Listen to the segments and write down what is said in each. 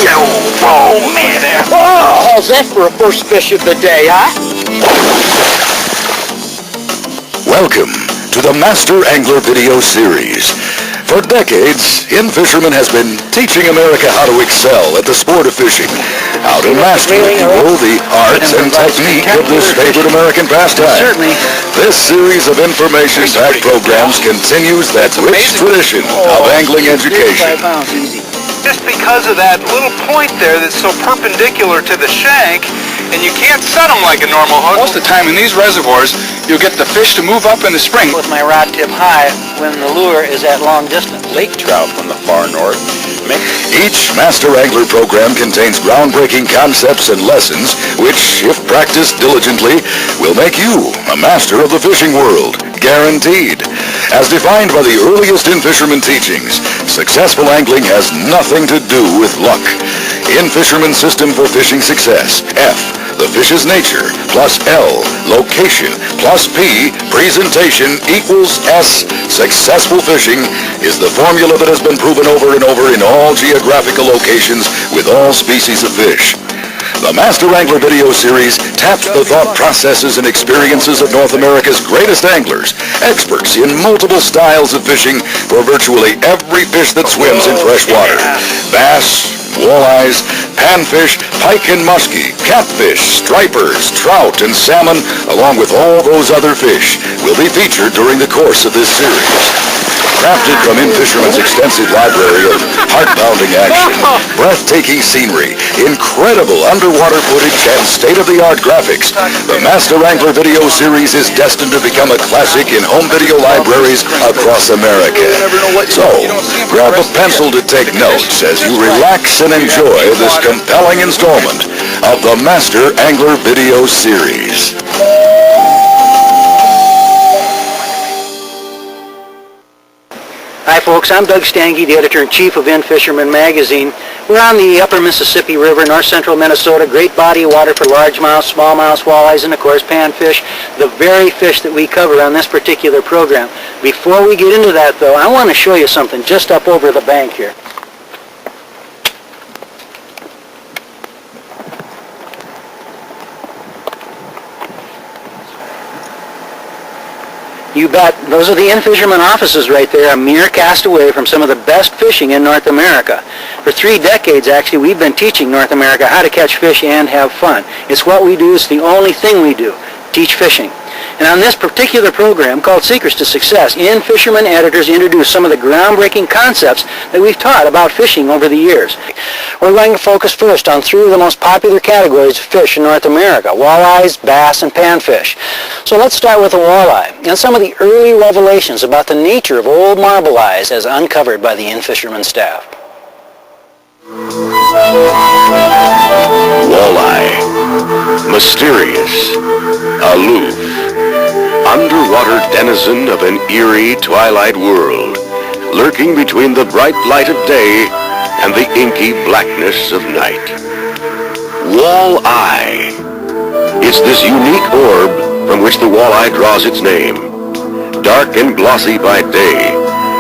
Oh, man. Oh, how's that for a first fish of the day, huh? Welcome to the Master Angler video series. For decades, In-Fisherman has been teaching America how to excel at the sport of fishing, how to master, if you will, the arts and technique of this favorite American pastime. Certainly. This series of information-packed programs continues that rich tradition of angling education. Just because of that little point there that's so perpendicular to the shank, and you can't set them like a normal hook. Most of the time in these reservoirs, you'll get the fish to move up in the spring. With my rod tip high when the lure is at long distance. Lake trout from the far north. Each Master Angler program contains groundbreaking concepts and lessons which, if practiced diligently, will make you a master of the fishing world. Guaranteed. As defined by the earliest In-Fisherman teachings, successful angling has nothing to do with luck. In-Fisherman System for Fishing Success. F, the fish's nature, plus L, location, plus P, presentation, equals S, successful fishing, is the formula that has been proven over and over in all geographical locations with all species of fish. The Master Angler video series taps the thought processes and experiences of North America's greatest anglers, experts in multiple styles of fishing for virtually every fish that swims in fresh water. Bass, walleyes, panfish, pike and muskie, catfish, stripers, trout, and salmon, along with all those other fish, will be featured during the course of this series. Crafted from In-Fisherman's extensive library of heart-pounding action, breathtaking scenery, incredible underwater footage, and state-of-the-art graphics, the Master Angler video series is destined to become a classic in home video libraries across America. So, grab a pencil to take notes as you relax and enjoy this compelling installment of the Master Angler video series. Hi folks, I'm Doug Stange, the editor-in-chief of In-Fisherman magazine. We're on the upper Mississippi River, north-central Minnesota, great body of water for largemouth, smallmouth, walleyes, and of course panfish, the very fish that we cover on this particular program. Before we get into that though, I want to show you something just up over the bank here. You bet. Those are the In-Fisherman offices right there, a mere cast away from some of the best fishing in North America. For 3 decades, actually, we've been teaching North America how to catch fish and have fun. It's what we do. It's the only thing we do, teach fishing. And on this particular program called Secrets to Success, In-Fisherman editors introduce some of the groundbreaking concepts that we've taught about fishing over the years. We're going to focus first on 3 of the most popular categories of fish in North America, walleyes, bass, and panfish. So let's start with the walleye and some of the early revelations about the nature of old marble eyes as uncovered by the In-Fisherman staff. Walleye. Mysterious. Aloof. Underwater denizen of an eerie twilight world, lurking between the bright light of day and the inky blackness of night. Walleye. It's this unique orb from which the walleye draws its name. Dark and glossy by day,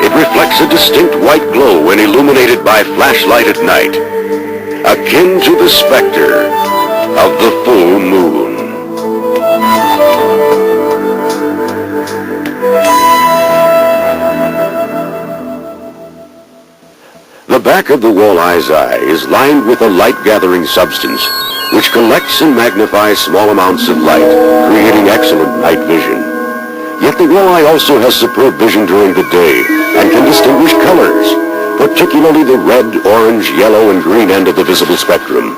it reflects a distinct white glow when illuminated by flashlight at night, akin to the specter of the full moon. The back of the walleye's eye is lined with a light-gathering substance which collects and magnifies small amounts of light, creating excellent night vision. Yet the walleye also has superb vision during the day and can distinguish colors, particularly the red, orange, yellow, and green end of the visible spectrum.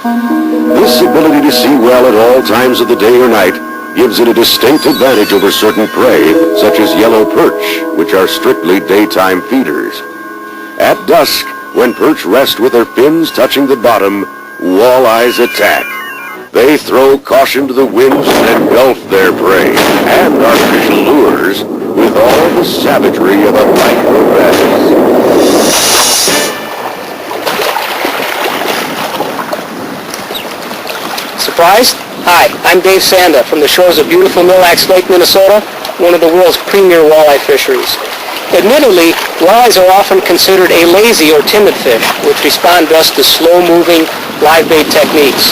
This ability to see well at all times of the day or night gives it a distinct advantage over certain prey, such as yellow perch, which are strictly daytime feeders. At dusk, when perch rest with their fins touching the bottom, walleyes attack. They throw caution to the winds and engulf their prey and artificial lures with all the savagery of a micro bass. Surprised? Hi, I'm Dave Sanda from the shores of beautiful Mille Lacs Lake, Minnesota, one of the world's premier walleye fisheries. Admittedly, walleyes are often considered a lazy or timid fish, which respond best to slow-moving live bait techniques.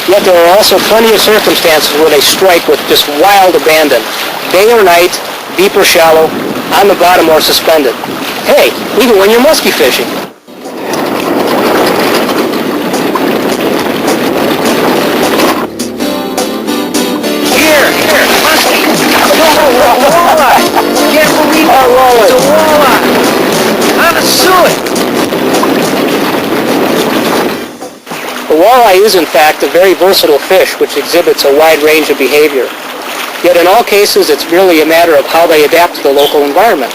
Yet there are also plenty of circumstances where they strike with just wild abandon, day or night, deep or shallow, on the bottom or suspended. Hey, even when you're musky fishing. Here, musky. Walleye. Can't believe it. It's a walleye. On a suet. The walleye is, in fact, a very versatile fish which exhibits a wide range of behavior. Yet in all cases, it's merely a matter of how they adapt to the local environment.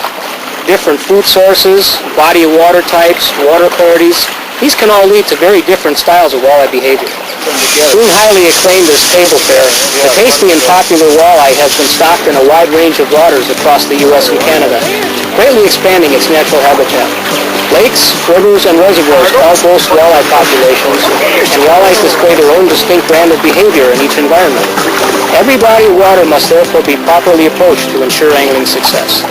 Different food sources, body of water types, water clarities, these can all lead to very different styles of walleye behavior. Being highly acclaimed as table fare, the tasty and popular walleye has been stocked in a wide range of waters across the U.S. and Canada, greatly expanding its natural habitat. Lakes, rivers, and reservoirs all boast walleye populations, and walleyes display their own distinct brand of behavior in each environment. Every body of water must therefore be properly approached to ensure angling success.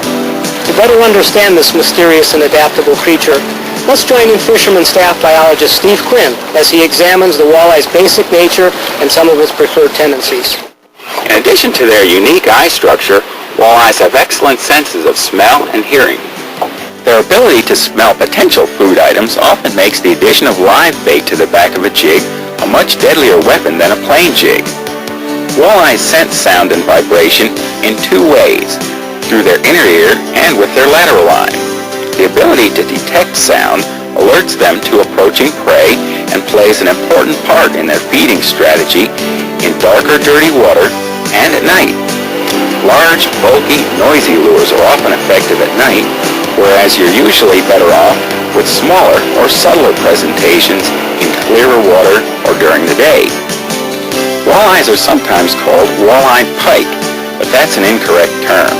To better understand this mysterious and adaptable creature, let's join in fisherman staff biologist Steve Quinn as he examines the walleye's basic nature and some of its preferred tendencies. In addition to their unique eye structure, walleyes have excellent senses of smell and hearing. Their ability to smell potential food items often makes the addition of live bait to the back of a jig a much deadlier weapon than a plain jig. Walleyes sense sound and vibration in two ways, through their inner ear and with their lateral eye. The ability to detect sound alerts them to approaching prey and plays an important part in their feeding strategy in darker, dirty water and at night. Large, bulky, noisy lures are often effective at night, whereas you're usually better off with smaller or subtler presentations in clearer water or during the day. Walleyes are sometimes called walleye pike, but that's an incorrect term.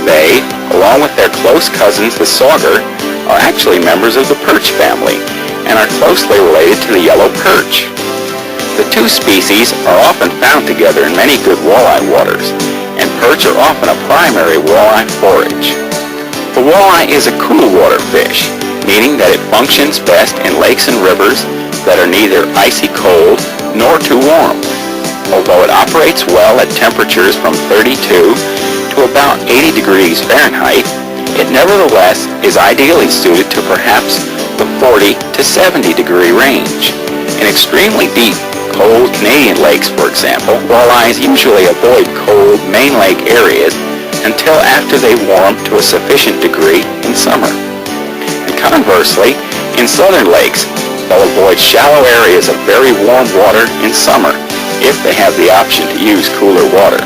They, along with their close cousins, the sauger, are actually members of the perch family and are closely related to the yellow perch. The two species are often found together in many good walleye waters, and perch are often a primary walleye forage. The walleye is a cool water fish, meaning that it functions best in lakes and rivers that are neither icy cold nor too warm. Although it operates well at temperatures from 32 to about 80 degrees Fahrenheit, it nevertheless is ideally suited to perhaps the 40 to 70 degree range. In extremely deep, cold Canadian lakes, for example, walleyes usually avoid cold main lake areas until after they warm to a sufficient degree in summer. And conversely, in southern lakes, they'll avoid shallow areas of very warm water in summer if they have the option to use cooler water.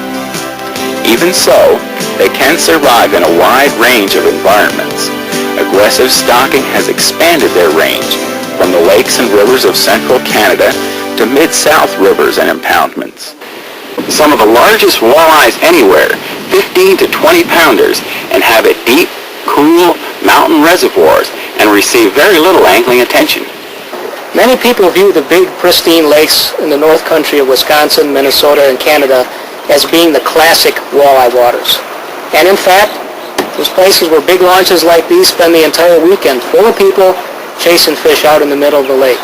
Even so, they can survive in a wide range of environments. Aggressive stocking has expanded their range from the lakes and rivers of central Canada to mid-south rivers and impoundments. Some of the largest walleyes anywhere, 15 to 20 pounders, inhabit deep, cool mountain reservoirs and receive very little angling attention. Many people view the big, pristine lakes in the north country of Wisconsin, Minnesota, and Canada as being the classic walleye waters. And in fact, there's places where big launches like these spend the entire weekend full of people chasing fish out in the middle of the lake.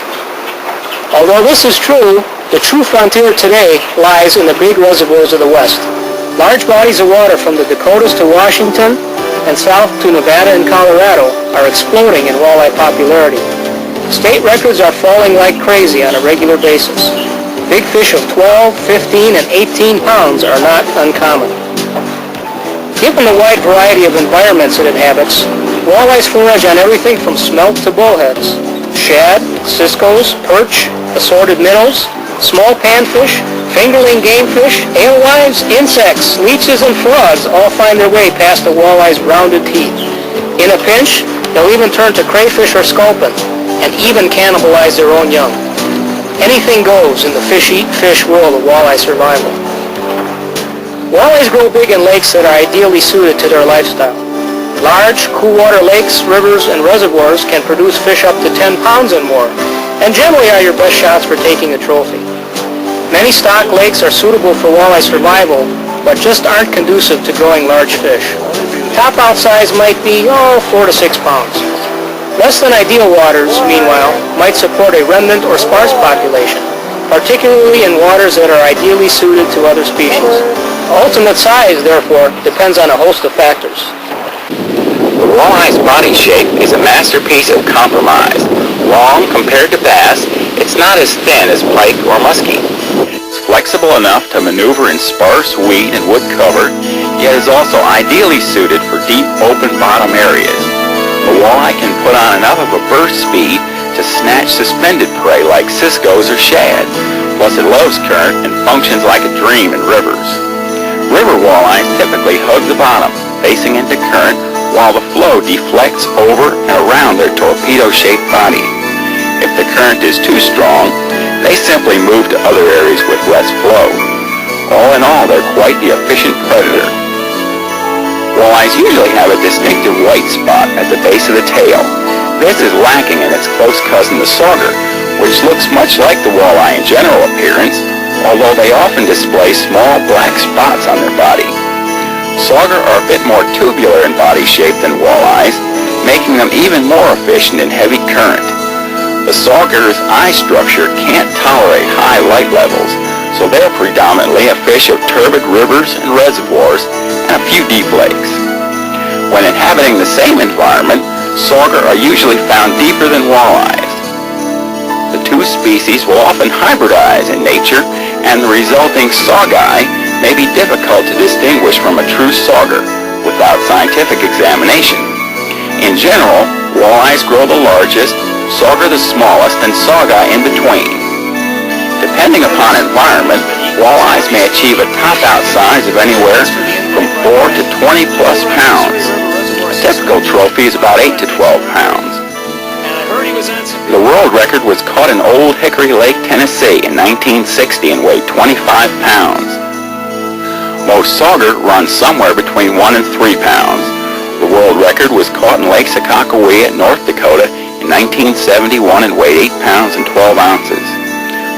Although this is true, the true frontier today lies in the big reservoirs of the West. Large bodies of water from the Dakotas to Washington and south to Nevada and Colorado are exploding in walleye popularity. State records are falling like crazy on a regular basis. Big fish of 12, 15, and 18 pounds are not uncommon. Given the wide variety of environments it inhabits, walleyes forage on everything from smelt to bullheads. Shad, ciscos, perch, assorted minnows, small panfish, fingerling game fish, alewives, insects, leeches, and frogs all find their way past the walleye's rounded teeth. In a pinch, they'll even turn to crayfish or sculpin, and even cannibalize their own young. Anything goes in the fish-eat-fish world of walleye survival. Walleyes grow big in lakes that are ideally suited to their lifestyle. Large, cool water lakes, rivers, and reservoirs can produce fish up to 10 pounds and more, and generally are your best shots for taking a trophy. Many stock lakes are suitable for walleye survival, but just aren't conducive to growing large fish. Top out size might be, 4 to 6 pounds. Less than ideal waters, meanwhile, might support a remnant or sparse population, particularly in waters that are ideally suited to other species. Ultimate size, therefore, depends on a host of factors. The walleye's body shape is a masterpiece of compromise. Long compared to bass, it's not as thin as pike or muskie. It's flexible enough to maneuver in sparse weed and wood cover, yet is also ideally suited for deep open bottom areas. The walleye can put on enough of a burst speed to snatch suspended prey like ciscos or shad, plus it loves current and functions like a dream in rivers. River walleyes typically hug the bottom, facing into current, while the flow deflects over and around their torpedo-shaped body. If the current is too strong, they simply move to other areas with less flow. All in all, they're quite the efficient predator. Walleyes usually have a distinctive white spot at the base of the tail. This is lacking in its close cousin, the sauger, which looks much like the walleye in general appearance, although they often display small black spots on their body. Sauger are a bit more tubular in body shape than walleyes, making them even more efficient in heavy current. The sauger's eye structure can't tolerate high light levels, so they're predominantly a fish of turbid rivers and reservoirs and a few deep lakes. When inhabiting the same environment, sauger are usually found deeper than walleyes. The two species will often hybridize in nature, and the resulting saugi may be difficult to distinguish from a true sauger without scientific examination. In general, walleyes grow the largest, sauger the smallest, and saugi in between. Depending upon environment, walleyes may achieve a top-out size of anywhere from 4 to 20 plus pounds. A typical trophy is about 8 to 12 pounds. The world record was caught in Old Hickory Lake, Tennessee in 1960 and weighed 25 pounds. Most sauger run somewhere between 1 and 3 pounds. The world record was caught in Lake Sakakawea, North Dakota in 1971 and weighed 8 pounds and 12 ounces.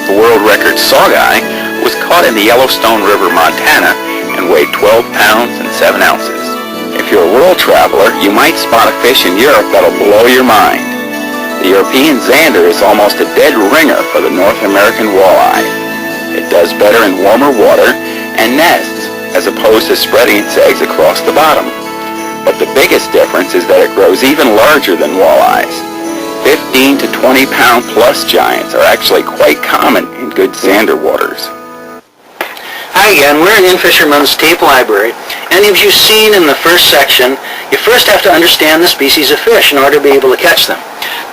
The world record saugi was caught in the Yellowstone River, Montana and weighed 12 pounds and 7 ounces. If you're a world traveler, you might spot a fish in Europe that'll blow your mind. The European zander is almost a dead ringer for the North American walleye. It does better in warmer water and nests as opposed to spreading its eggs across the bottom. But the biggest difference is that it grows even larger than walleyes. 15 to 20 pound plus giants are actually quite common in good zander waters. Hi again, we're in Fisherman's Tape Library, and as you've seen in the first section, you first have to understand the species of fish in order to be able to catch them.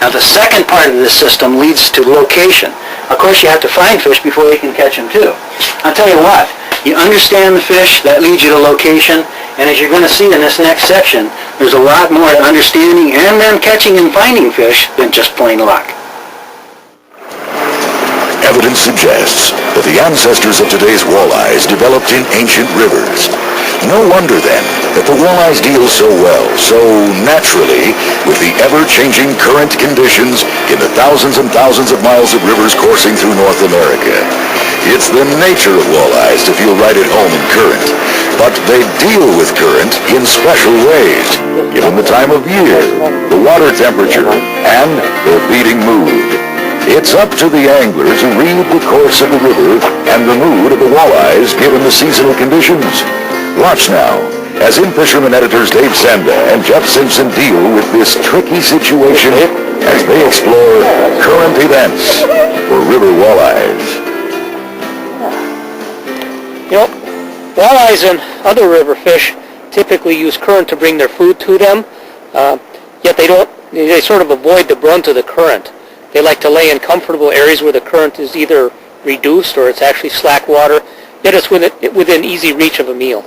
Now the second part of this system leads to location. Of course you have to find fish before you can catch them too. I'll tell you what, you understand the fish, that leads you to location, and as you're going to see in this next section, there's a lot more to understanding and then catching and finding fish than just plain luck. Evidence suggests that the ancestors of today's walleyes developed in ancient rivers. No wonder, then, that the walleyes deal so well, so naturally, with the ever-changing current conditions in the thousands and thousands of miles of rivers coursing through North America. It's the nature of walleyes to feel right at home in current, but they deal with current in special ways, given the time of year, the water temperature, and their feeding mood. It's up to the angler to read the course of the river and the mood of the walleyes given the seasonal conditions. Watch now, as in-fisherman editors Dave Sanda and Jeff Simpson deal with this tricky situation as they explore current events for river walleyes. You know, walleyes and other river fish typically use current to bring their food to them, yet they sort of avoid the brunt of the current. They like to lay in comfortable areas where the current is either reduced or it's actually slack water, yet it's within easy reach of a meal.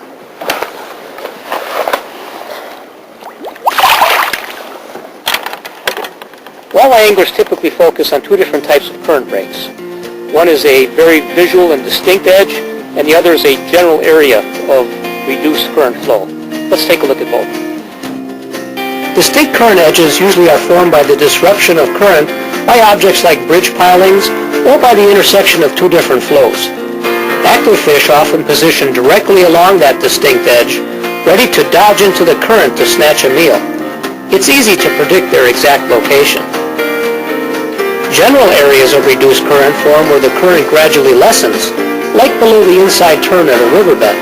Walleye anglers typically focus on two different types of current breaks. One is a very visual and distinct edge, and the other is a general area of reduced current flow. Let's take a look at both. Distinct current edges usually are formed by the disruption of current by objects like bridge pilings or by the intersection of two different flows. Active fish often position directly along that distinct edge, ready to dodge into the current to snatch a meal. It's easy to predict their exact location. General areas of reduced current form where the current gradually lessens, like below the inside turn at a riverbed.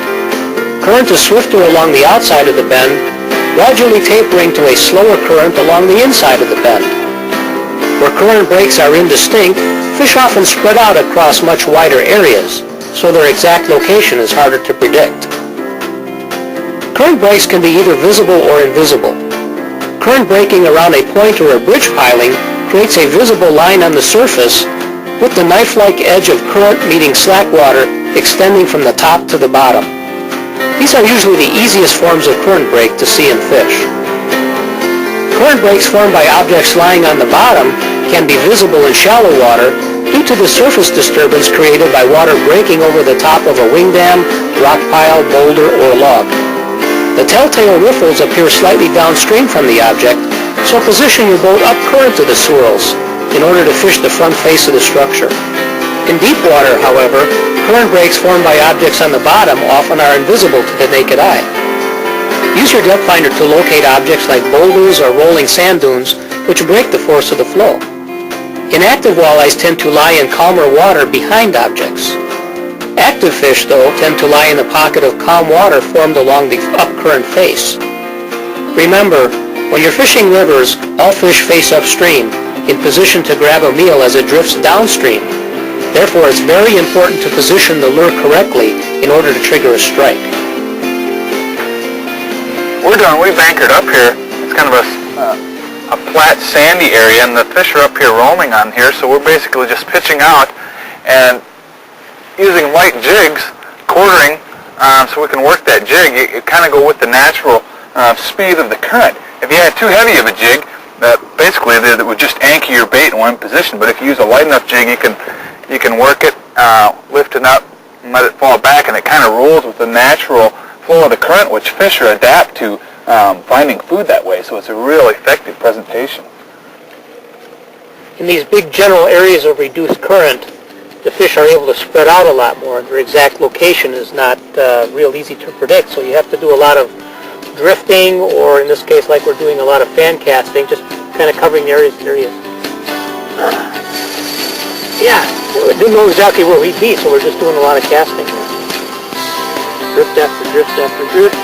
Current is swifter along the outside of the bend, gradually tapering to a slower current along the inside of the bend. Where current breaks are indistinct, fish often spread out across much wider areas, so their exact location is harder to predict. Current breaks can be either visible or invisible. Current breaking around a point or a bridge piling creates a visible line on the surface with the knife-like edge of current meeting slack water extending from the top to the bottom. These are usually the easiest forms of current break to see in fish. Current breaks formed by objects lying on the bottom can be visible in shallow water due to the surface disturbance created by water breaking over the top of a wing dam, rock pile, boulder, or log. The telltale riffles appear slightly downstream from the object, so position your boat up current to the swirls in order to fish the front face of the structure. In deep water, however, current breaks formed by objects on the bottom often are invisible to the naked eye. Use your depth finder to locate objects like boulders or rolling sand dunes, which break the force of the flow. Inactive walleyes tend to lie in calmer water behind objects. Active fish, though, tend to lie in the pocket of calm water formed along the upcurrent face. Remember, when you're fishing rivers, all fish face upstream, in position to grab a meal as it drifts downstream. Therefore, it's very important to position the lure correctly in order to trigger a strike. We've anchored up here. It's kind of a flat, sandy area, and the fish are up here roaming on here, so we're basically just pitching out and using light jigs, quartering, so we can work that jig. You kind of go with the natural speed of the current. If you had too heavy of a jig, basically that would just anchor your bait in one position. But if you use a light enough jig, you can work it, lift it up, and let it fall back, and it kind of rolls with the natural flow of the current, which fish are adapt to finding food that way. So it's a real effective presentation. In these big general areas of reduced current, the fish are able to spread out a lot more. Their exact location is not real easy to predict, so you have to do a lot of drifting, or in this case, like we're doing, a lot of fan casting, just kind of covering the areas. Yeah, we didn't know exactly where we'd be, so we're just doing a lot of casting. Drift after drift after drift.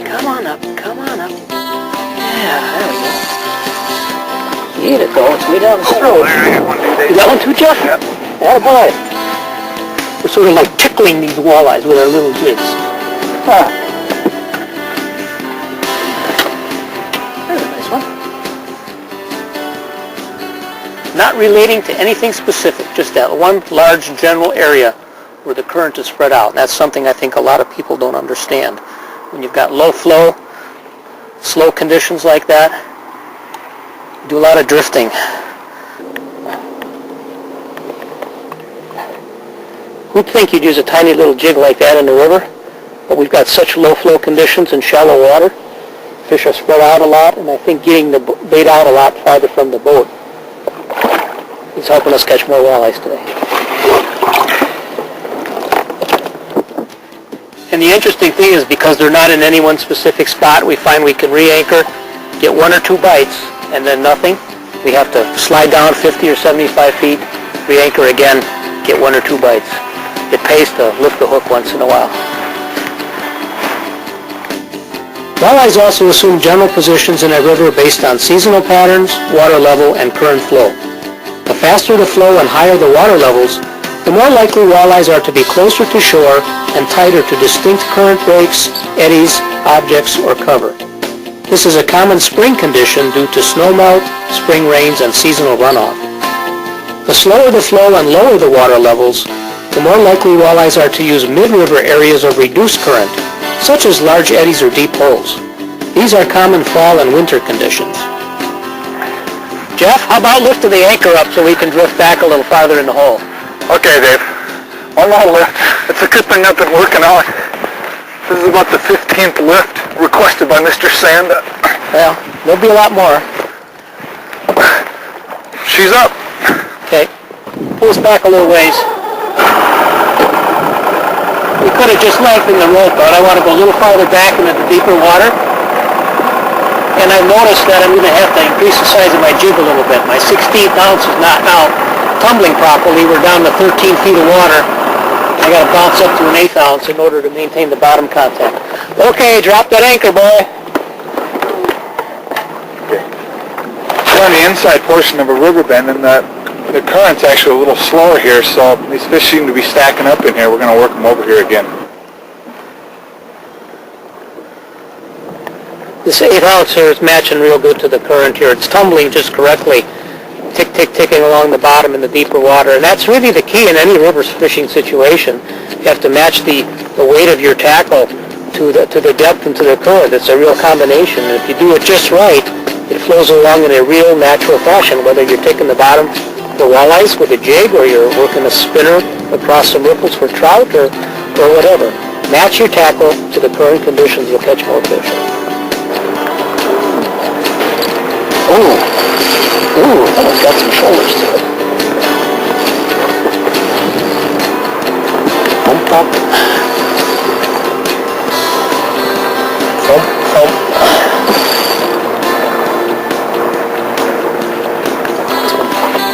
Come on up, come on up. Yeah, there we go. Need it though, it's way down the road. You got one too, Jeff? Yep. Attaboy. We're sort of like tickling these walleyes with our little jigs. Ah. There's a nice one. Not relating to anything specific, just that one large general area where the current is spread out. And that's something I think a lot of people don't understand. When you've got low flow, slow conditions like that, do a lot of drifting. Who'd think you'd use a tiny little jig like that in the river? But we've got such low flow conditions in shallow water. Fish are spread out a lot, and I think getting the bait out a lot farther from the boat is helping us catch more walleyes today. And the interesting thing is, because they're not in any one specific spot, we find we can re-anchor, get 1 or 2 bites, and then nothing. We have to slide down 50 or 75 feet, re-anchor again, get 1 or 2 bites. It pays to lift the hook once in a while. Walleyes also assume general positions in a river based on seasonal patterns, water level, and current flow. The faster the flow and higher the water levels, the more likely walleyes are to be closer to shore and tighter to distinct current breaks, eddies, objects, or cover. This is a common spring condition due to snowmelt, spring rains, and seasonal runoff. The slower the flow and lower the water levels, the more likely walleyes are to use mid-river areas of reduced current, such as large eddies or deep holes. These are common fall and winter conditions. Jeff, how about lifting the anchor up so we can drift back a little farther in the hole? Okay, Dave. One more lift. It's a good thing I've been working out. This is about the 15th lift requested by Mr. Sanda. Well, there'll be a lot more. She's up. Okay. Pull us back a little ways. we could have just lengthened the rope, but I want to go a little farther back into the deeper water. And I've noticed that I'm going to have to increase the size of my jig a little bit. My 16th ounce is not now tumbling properly. We're down to 13 feet of water. I got to bounce up to an 1/8 ounce in order to maintain the bottom contact. Okay, drop that anchor, boy. We're on the inside portion of a river bend, and the current's actually a little slower here, so these fish seem to be stacking up in here. We're going to work them over here again. This 1/8 ounce here is matching real good to the current here. It's tumbling just correctly, tick, tick, ticking along the bottom in the deeper water. And that's really the key in any river fishing situation. You have to match the weight of your tackle to the depth and to the current. It's a real combination. And if you do it just right, it flows along in a real natural fashion, whether you're taking the bottom for walleyes with a jig or you're working a spinner across some ripples for trout or whatever. Match your tackle to the current conditions, you'll catch more fish. Ooh, that one's got some shoulders to it. Bump up. Thump, thump.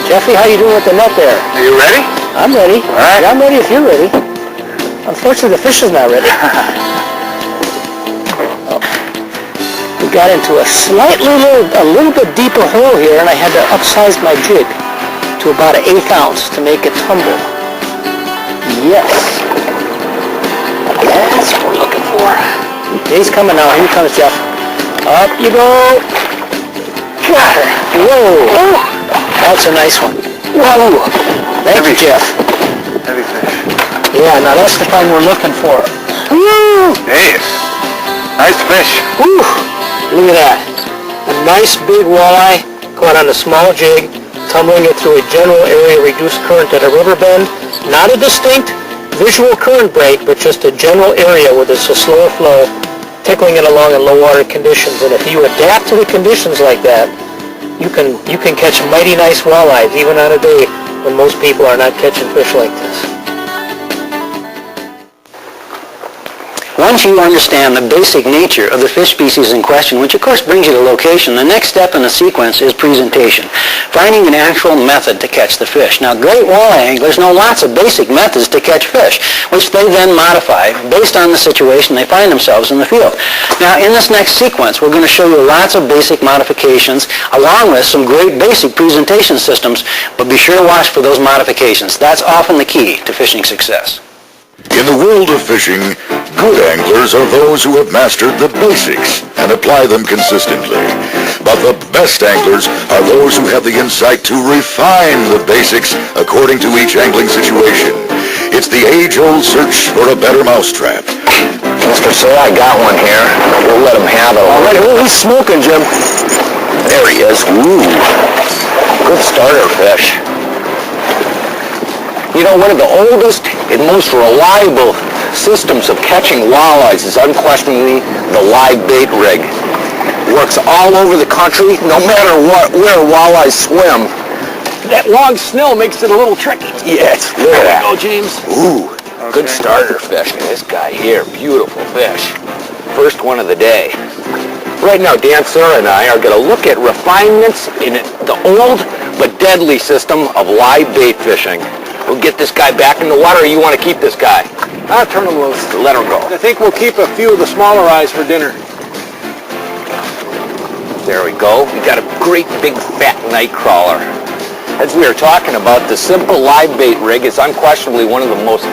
Jeffy, how you doing with the net there? Are you ready? I'm ready. All right. Yeah, I'm ready if you're ready. Unfortunately, the fish is not ready. We got into a little bit deeper hole here, and I had to upsize my jig to about an 1/8 ounce to make it tumble. Yes. That's what we're looking for. He's coming now. Here comes Jeff. Up you go. Got her. Whoa. That's a nice one. Whoa. Thank you, Jeff. Heavy fish. Yeah, now that's the kind we're looking for. Woo! Hey, nice fish. Woo! Look at that. A nice big walleye caught on a small jig, tumbling it through a general area reduced current at a river bend. Not a distinct visual current break, but just a general area where there's a slower flow, tickling it along in low water conditions. And if you adapt to the conditions like that, you can catch mighty nice walleyes even on a day when most people are not catching fish like this. Once you understand the basic nature of the fish species in question, which of course brings you to location, the next step in the sequence is presentation, finding an actual method to catch the fish. Now, great walleye anglers know lots of basic methods to catch fish, which they then modify based on the situation they find themselves in the field. Now, in this next sequence, we're going to show you lots of basic modifications, along with some great basic presentation systems, but be sure to watch for those modifications. That's often the key to fishing success. In the world of fishing, good anglers are those who have mastered the basics and apply them consistently. But the best anglers are those who have the insight to refine the basics according to each angling situation. It's the age-old search for a better mousetrap. Mr. Sir, I got one here. We'll let him have it. All right, he's smoking, Jim. There he is. Ooh, good starter fish. You know, one of the oldest and most reliable systems of catching walleyes is unquestionably the live bait rig. Works all over the country, no matter where walleyes swim. That long snow makes it a little tricky. Yes, look at that. Go, James. Ooh, good starter fish. This guy here, beautiful fish. First one of the day. Right now, Dan, Sarah, and I are going to look at refinements in the old but deadly system of live bait fishing. We'll get this guy back in the water, or you want to keep this guy? I'll turn him loose. Let him go. I think we'll keep a few of the smaller eyes for dinner. There we go. We got a great big fat night crawler. As we were talking about, the simple live bait rig is unquestionably one of the most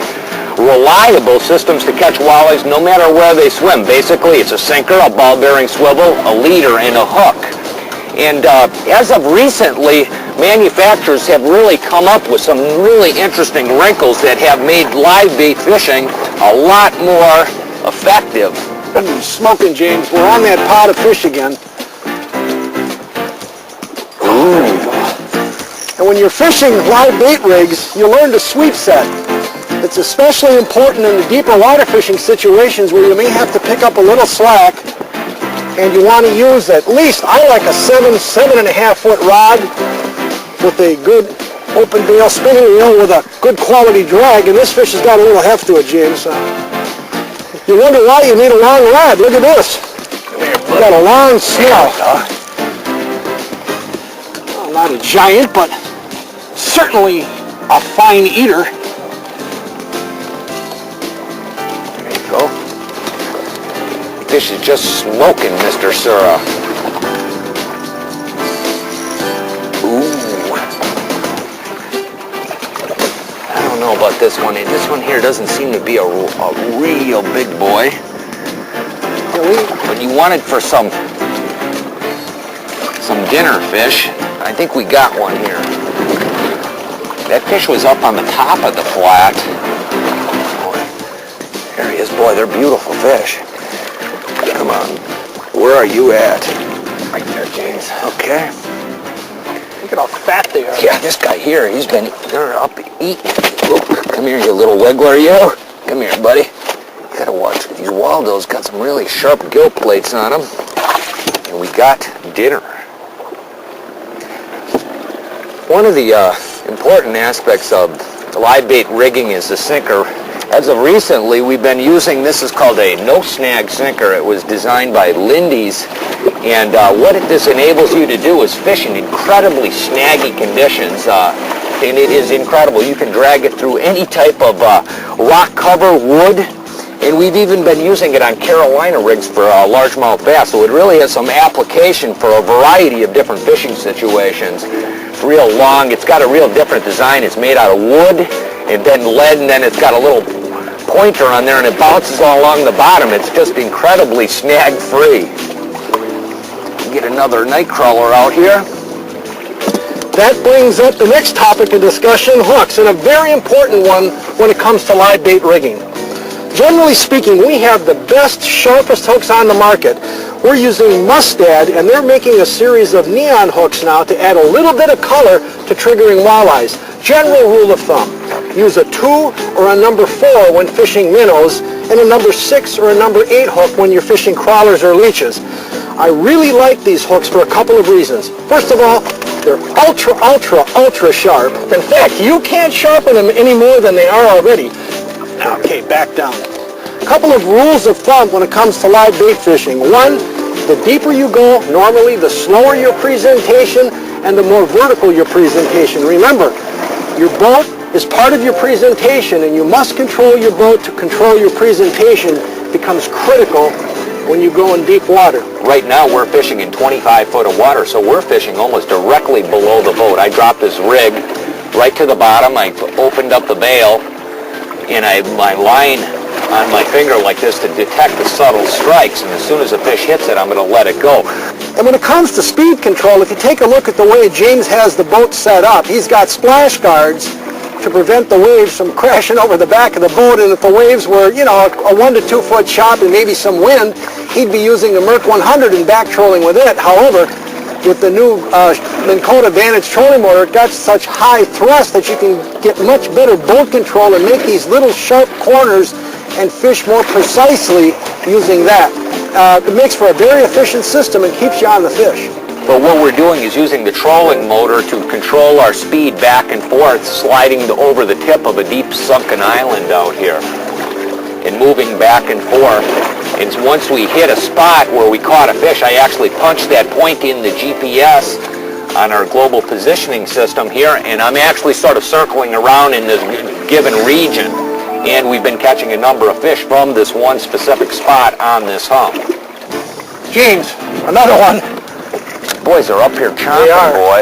reliable systems to catch walleyes no matter where they swim. Basically, it's a sinker, a ball-bearing swivel, a leader, and a hook. And as of recently, manufacturers have really come up with some really interesting wrinkles that have made live bait fishing a lot more effective. Smoking, James. We're on that pot of fish again. Ooh. And when you're fishing live bait rigs, you learn to sweep set. It's especially important in the deeper water fishing situations where you may have to pick up a little slack, and you want to use at least, I like a 7.5 foot rod with a good open bail spinning reel with a good quality drag, and this fish has got a little heft to it, James. You wonder why you need a long rod. Look at this. You got a long snout. Well, not a giant, but certainly a fine eater. There you go. Fish is just smoking, Mr. Sura. Ooh. I don't know about this one. This one here doesn't seem to be a real big boy. But you wanted for some dinner fish. I think we got one here. That fish was up on the top of the flat. There he is. Boy, they're beautiful fish. Come on. Where are you at? Right there, James. Okay. Look at how fat they are. Yeah, this guy here, they're up eating. Oop, come here, you little wiggler, you. Come here, buddy. You gotta watch with these Waldos. Got some really sharp gill plates on them. And we got dinner. One of the important aspects of live bait rigging is the sinker. As of recently, we've been using, this is called a no-snag sinker. It was designed by Lindy's, and what this enables you to do is fish in incredibly snaggy conditions, and it is incredible. You can drag it through any type of rock cover, wood, and we've even been using it on Carolina rigs for largemouth bass, so it really has some application for a variety of different fishing situations. It's real long. It's got a real different design. It's made out of wood and then lead, and then it's got a little pointer on there, and it bounces all along the bottom. It's just incredibly snag-free. Get another night crawler out here. That brings up the next topic of discussion, hooks, and a very important one when it comes to live bait rigging. Generally speaking, we have the best, sharpest hooks on the market. We're using Mustad, and they're making a series of neon hooks now to add a little bit of color to triggering walleyes. General rule of thumb, use a 2 or a number 4 when fishing minnows, and a number 6 or a number 8 hook when you're fishing crawlers or leeches. I really like these hooks for a couple of reasons. First of all, they're ultra, ultra, ultra sharp. In fact, you can't sharpen them any more than they are already. Okay, back down. A couple of rules of thumb when it comes to live bait fishing. One, the deeper you go, normally the slower your presentation and the more vertical your presentation. Remember, your boat is part of your presentation, and you must control your boat to control your presentation. It becomes critical when you go in deep water. Right now we're fishing in 25 foot of water, so we're fishing almost directly below the boat. I dropped this rig right to the bottom. I opened up the bail, and my line on my finger like this to detect the subtle strikes, and as soon as the fish hits it, I'm going to let it go. And when it comes to speed control, if you take a look at the way James has the boat set up, he's got splash guards to prevent the waves from crashing over the back of the boat, and if the waves were, a 1 to 2 foot chop and maybe some wind, he'd be using the Merc 100 and back trolling with it. However, with the new Minn Kota Vantage trolling motor, it got such high thrust that you can get much better boat control and make these little sharp corners and fish more precisely using that. It makes for a very efficient system and keeps you on the fish. But what we're doing is using the trolling motor to control our speed back and forth, sliding over the tip of a deep sunken island out here and moving back and forth. And once we hit a spot where we caught a fish, I actually punched that point in the GPS on our global positioning system here, and I'm actually sort of circling around in this given region. And we've been catching a number of fish from this one specific spot on this hump. James, another one. Boys are up here chomping, boy.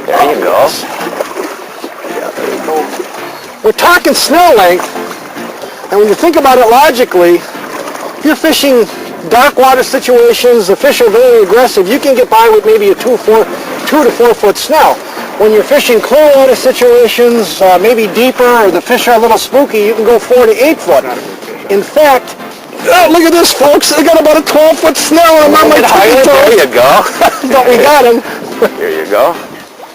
There you go. Yeah, there you go. We're talking snell length, and when you think about it logically, if you're fishing dark water situations, the fish are very aggressive, you can get by with maybe a 2 to 4 foot snell. When you're fishing clear water situations, maybe deeper, or the fish are a little spooky, you can go 4 to 8 foot. In fact, look at this, folks. I got about a 12-foot snell, and I'm on my tippy toes. There you go. But we got him. There you go.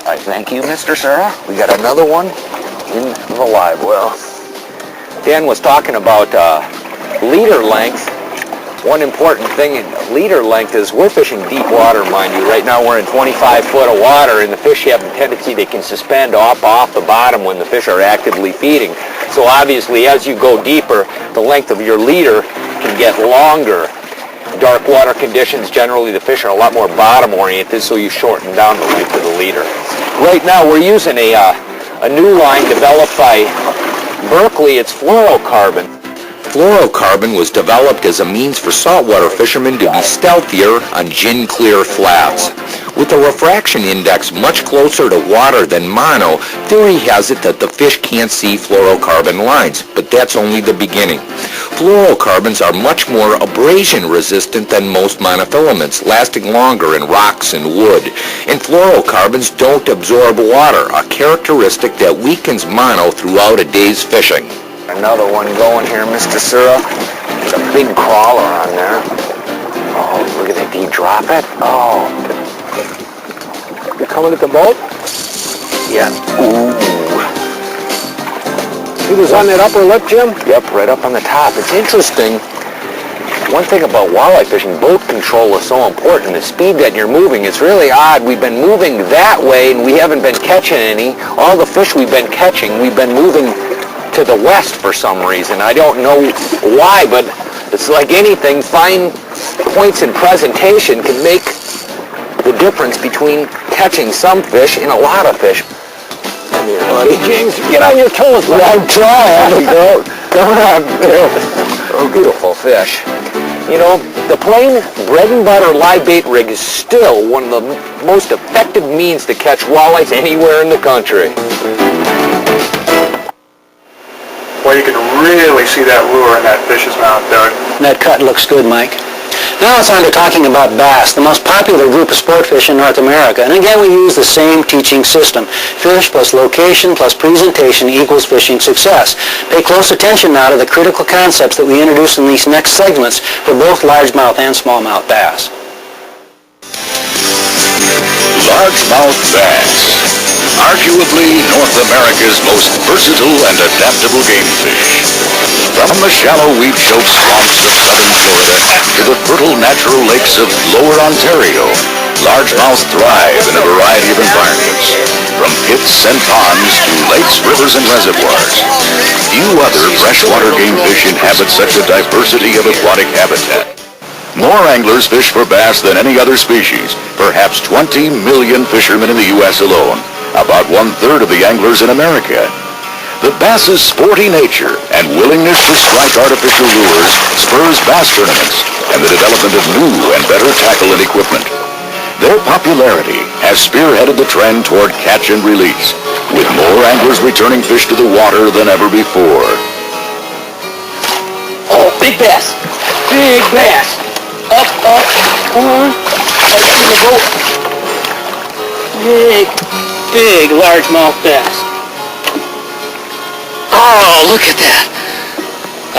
I thank you, Mr. Sura. We got another one in the live well. Dan was talking about leader length. One important thing in leader length is we're fishing deep water, mind you. Right now we're in 25 foot of water, and the fish have a tendency they can suspend off the bottom when the fish are actively feeding. So obviously as you go deeper, the length of your leader can get longer. Dark water conditions, generally the fish are a lot more bottom oriented, so you shorten down the length of the leader. Right now we're using a new line developed by Berkeley. It's fluorocarbon. Fluorocarbon was developed as a means for saltwater fishermen to be stealthier on gin-clear flats. With a refraction index much closer to water than mono, theory has it that the fish can't see fluorocarbon lines, but that's only the beginning. Fluorocarbons are much more abrasion resistant than most monofilaments, lasting longer in rocks and wood. And fluorocarbons don't absorb water, a characteristic that weakens mono throughout a day's fishing. Another one going here, Mr. Sura. There's a big crawler on there. Oh, look at that. Did he drop it? Oh. You coming at the boat? Yeah. Ooh. He was on that upper lip, Jim? Yep, right up on the top. It's interesting. One thing about walleye fishing, boat control is so important. The speed that you're moving, it's really odd. We've been moving that way and we haven't been catching any. All the fish we've been catching, we've been moving to the west for some reason. I don't know why, but it's like anything, fine points in presentation can make the difference between catching some fish and a lot of fish. Hey, James, get on your toes. I'm trying. Come on. Oh, beautiful fish. You know, the plain bread and butter live bait rig is still one of the most effective means to catch walleyes anywhere in the country. Well, you can really see that lure in that fish's mouth, Doug. That cut looks good, Mike. Now it's on to talking about bass, the most popular group of sport fish in North America. And again, we use the same teaching system. Fish plus location plus presentation equals fishing success. Pay close attention now to the critical concepts that we introduce in these next segments for both largemouth and smallmouth bass. Largemouth bass. Arguably North America's most versatile and adaptable game fish. From the shallow weed-choked swamps of southern Florida to the fertile natural lakes of lower Ontario, largemouth thrive in a variety of environments, from pits and ponds to lakes, rivers, and reservoirs. Few other freshwater game fish inhabit such a diversity of aquatic habitat. More anglers fish for bass than any other species, perhaps 20 million fishermen in the U.S. alone, about 1/3 of the anglers in America. The bass's sporty nature and willingness to strike artificial lures spurs bass tournaments and the development of new and better tackle and equipment. Their popularity has spearheaded the trend toward catch and release, with more anglers returning fish to the water than ever before. Oh, big bass. Big bass. Up, on. Right in the boat. Big largemouth bass. Oh, look at that.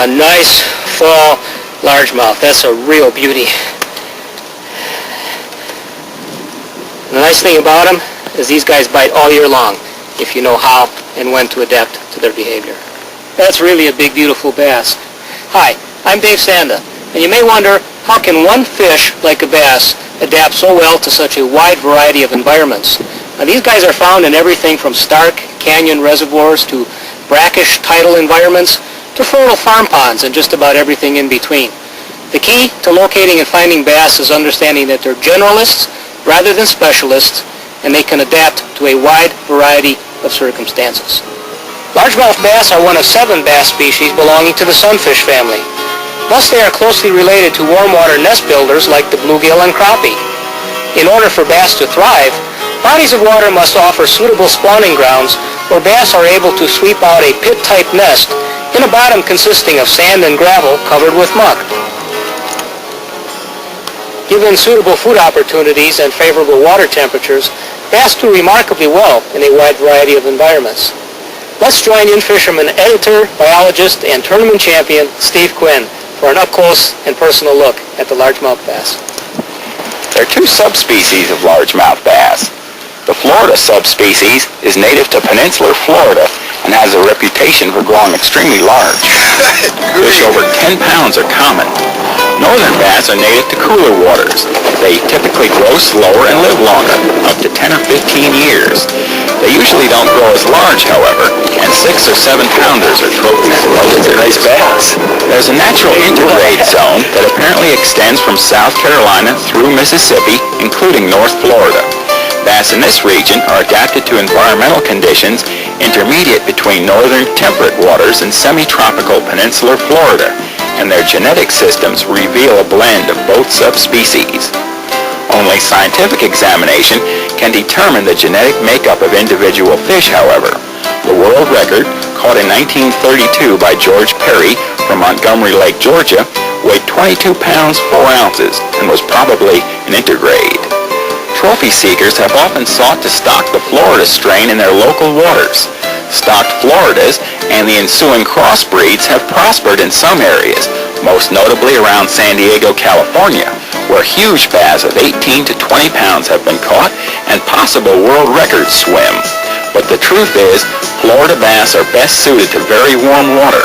A nice fall largemouth. That's a real beauty. The nice thing about them is these guys bite all year long if you know how and when to adapt to their behavior. That's really a big, beautiful bass. Hi, I'm Dave Sanda, and you may wonder, how can one fish like a bass adapt so well to such a wide variety of environments? Now, these guys are found in everything from stark canyon reservoirs to brackish tidal environments to fertile farm ponds and just about everything in between. The key to locating and finding bass is understanding that they're generalists rather than specialists, and they can adapt to a wide variety of circumstances. Largemouth bass are one of 7 bass species belonging to the sunfish family. Thus, they are closely related to warm water nest builders like the bluegill and crappie. In order for bass to thrive, bodies of water must offer suitable spawning grounds where bass are able to sweep out a pit-type nest in a bottom consisting of sand and gravel covered with muck. Given suitable food opportunities and favorable water temperatures, bass do remarkably well in a wide variety of environments. Let's join in-fisherman editor, biologist, and tournament champion Steve Quinn for an up-close and personal look at the largemouth bass. There are 2 subspecies of largemouth bass. The Florida subspecies is native to peninsular Florida and has a reputation for growing extremely large. Fish over 10 pounds are common. Northern bass are native to cooler waters. They typically grow slower and live longer, up to 10 or 15 years. They usually don't grow as large, however, and 6 6 or 7 pounders are trophies. Nice bass. There's a natural intergrade zone that apparently extends from South Carolina through Mississippi, including North Florida. Bass in this region are adapted to environmental conditions intermediate between northern temperate waters and semi-tropical peninsular Florida, and their genetic systems reveal a blend of both subspecies. Only scientific examination can determine the genetic makeup of individual fish, however. The world record, caught in 1932 by George Perry from Montgomery Lake, Georgia, weighed 22 pounds 4 ounces and was probably an intergrade. Trophy seekers have often sought to stock the Florida strain in their local waters. Stocked Floridas and the ensuing crossbreeds have prospered in some areas, most notably around San Diego, California, where huge bass of 18 to 20 pounds have been caught and possible world records swim. But the truth is, Florida bass are best suited to very warm water.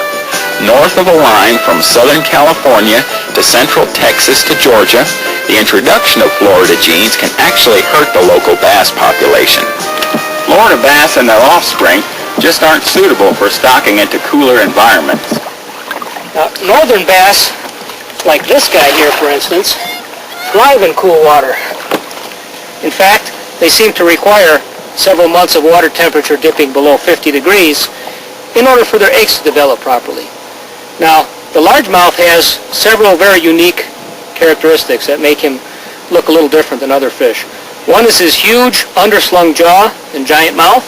North of a line from Southern California to Central Texas to Georgia, the introduction of Florida genes can actually hurt the local bass population. Florida bass and their offspring just aren't suitable for stocking into cooler environments. Now, northern bass, like this guy here for instance, thrive in cool water. In fact, they seem to require several months of water temperature dipping below 50 degrees in order for their eggs to develop properly. Now, the largemouth has several very unique characteristics that make him look a little different than other fish. One is his huge underslung jaw and giant mouth,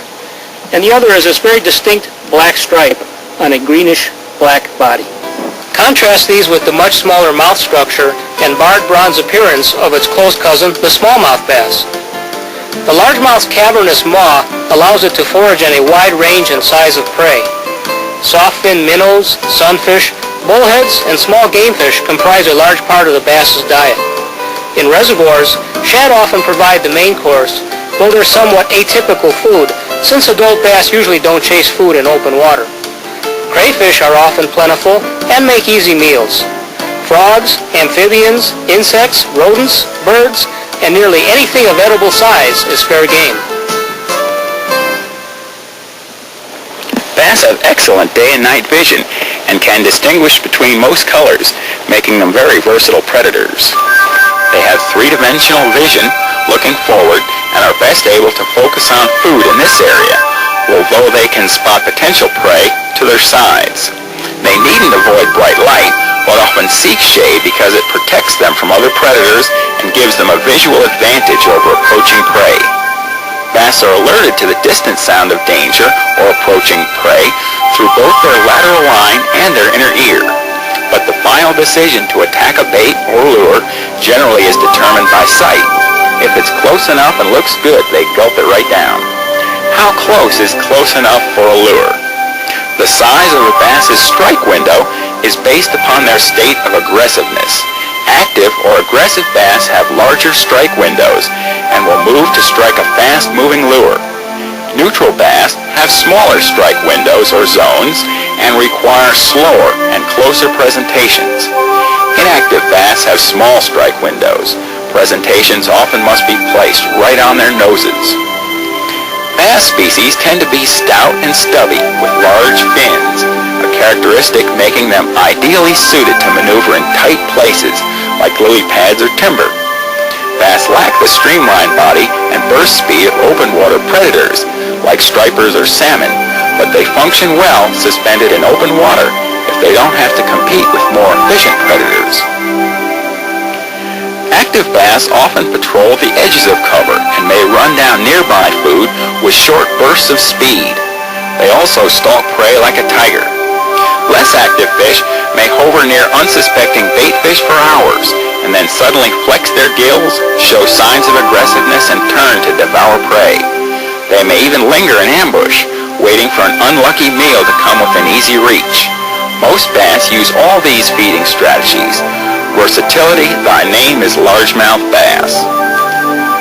and the other is this very distinct black stripe on a greenish-black body. Contrast these with the much smaller mouth structure and barred bronze appearance of its close cousin, the smallmouth bass. The largemouth's cavernous maw allows it to forage on a wide range and size of prey. Soft-fin minnows, sunfish, bullheads, and small game fish comprise a large part of the bass's diet. In reservoirs, shad often provide the main course, though they're somewhat atypical food, since adult bass usually don't chase food in open water. Crayfish are often plentiful and make easy meals. Frogs, amphibians, insects, rodents, birds, and nearly anything of edible size is fair game. Bass have excellent day and night vision and can distinguish between most colors, making them very versatile predators. They have three-dimensional vision, looking forward, and are best able to focus on food in this area, although they can spot potential prey to their sides. They needn't avoid bright light, but often seek shade because it protects them from other predators and gives them a visual advantage over approaching prey. Bass are alerted to the distant sound of danger or approaching prey through both their lateral line and their inner ear. But the final decision to attack a bait or lure generally is determined by sight. If it's close enough and looks good, they gulp it right down. How close is close enough for a lure? The size of a bass's strike window is based upon their state of aggressiveness. Active or aggressive bass have larger strike windows and will move to strike a fast-moving lure. Neutral bass have smaller strike windows or zones and require slower and closer presentations. Inactive bass have small strike windows. Presentations often must be placed right on their noses. Bass species tend to be stout and stubby with large fins, a characteristic making them ideally suited to maneuver in tight places like lily pads or timber. Bass lack the streamlined body and burst speed of open water predators like stripers or salmon, but they function well suspended in open water if they don't have to compete with more efficient predators. Active bass often patrol the edges of cover and may run down nearby food with short bursts of speed. They also stalk prey like a tiger. Less active fish may hover near unsuspecting bait fish for hours and then suddenly flex their gills, show signs of aggressiveness, and turn to devour prey. They may even linger in ambush, waiting for an unlucky meal to come within easy reach. Most bass use all these feeding strategies. Versatility, thy name is largemouth bass.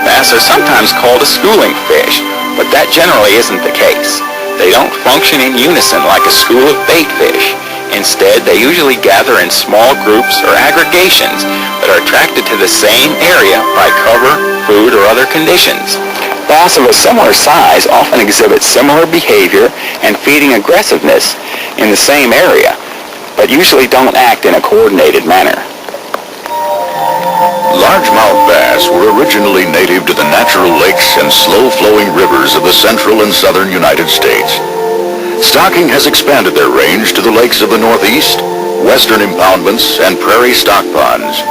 Bass are sometimes called a schooling fish, but that generally isn't the case. They don't function in unison like a school of bait fish. Instead, they usually gather in small groups or aggregations that are attracted to the same area by cover, food, or other conditions. Bass of a similar size often exhibit similar behavior and feeding aggressiveness in the same area, but usually don't act in a coordinated manner. Largemouth bass were originally native to the natural lakes and slow-flowing rivers of the central and southern United States. Stocking has expanded their range to the lakes of the Northeast, western impoundments, and prairie stock ponds.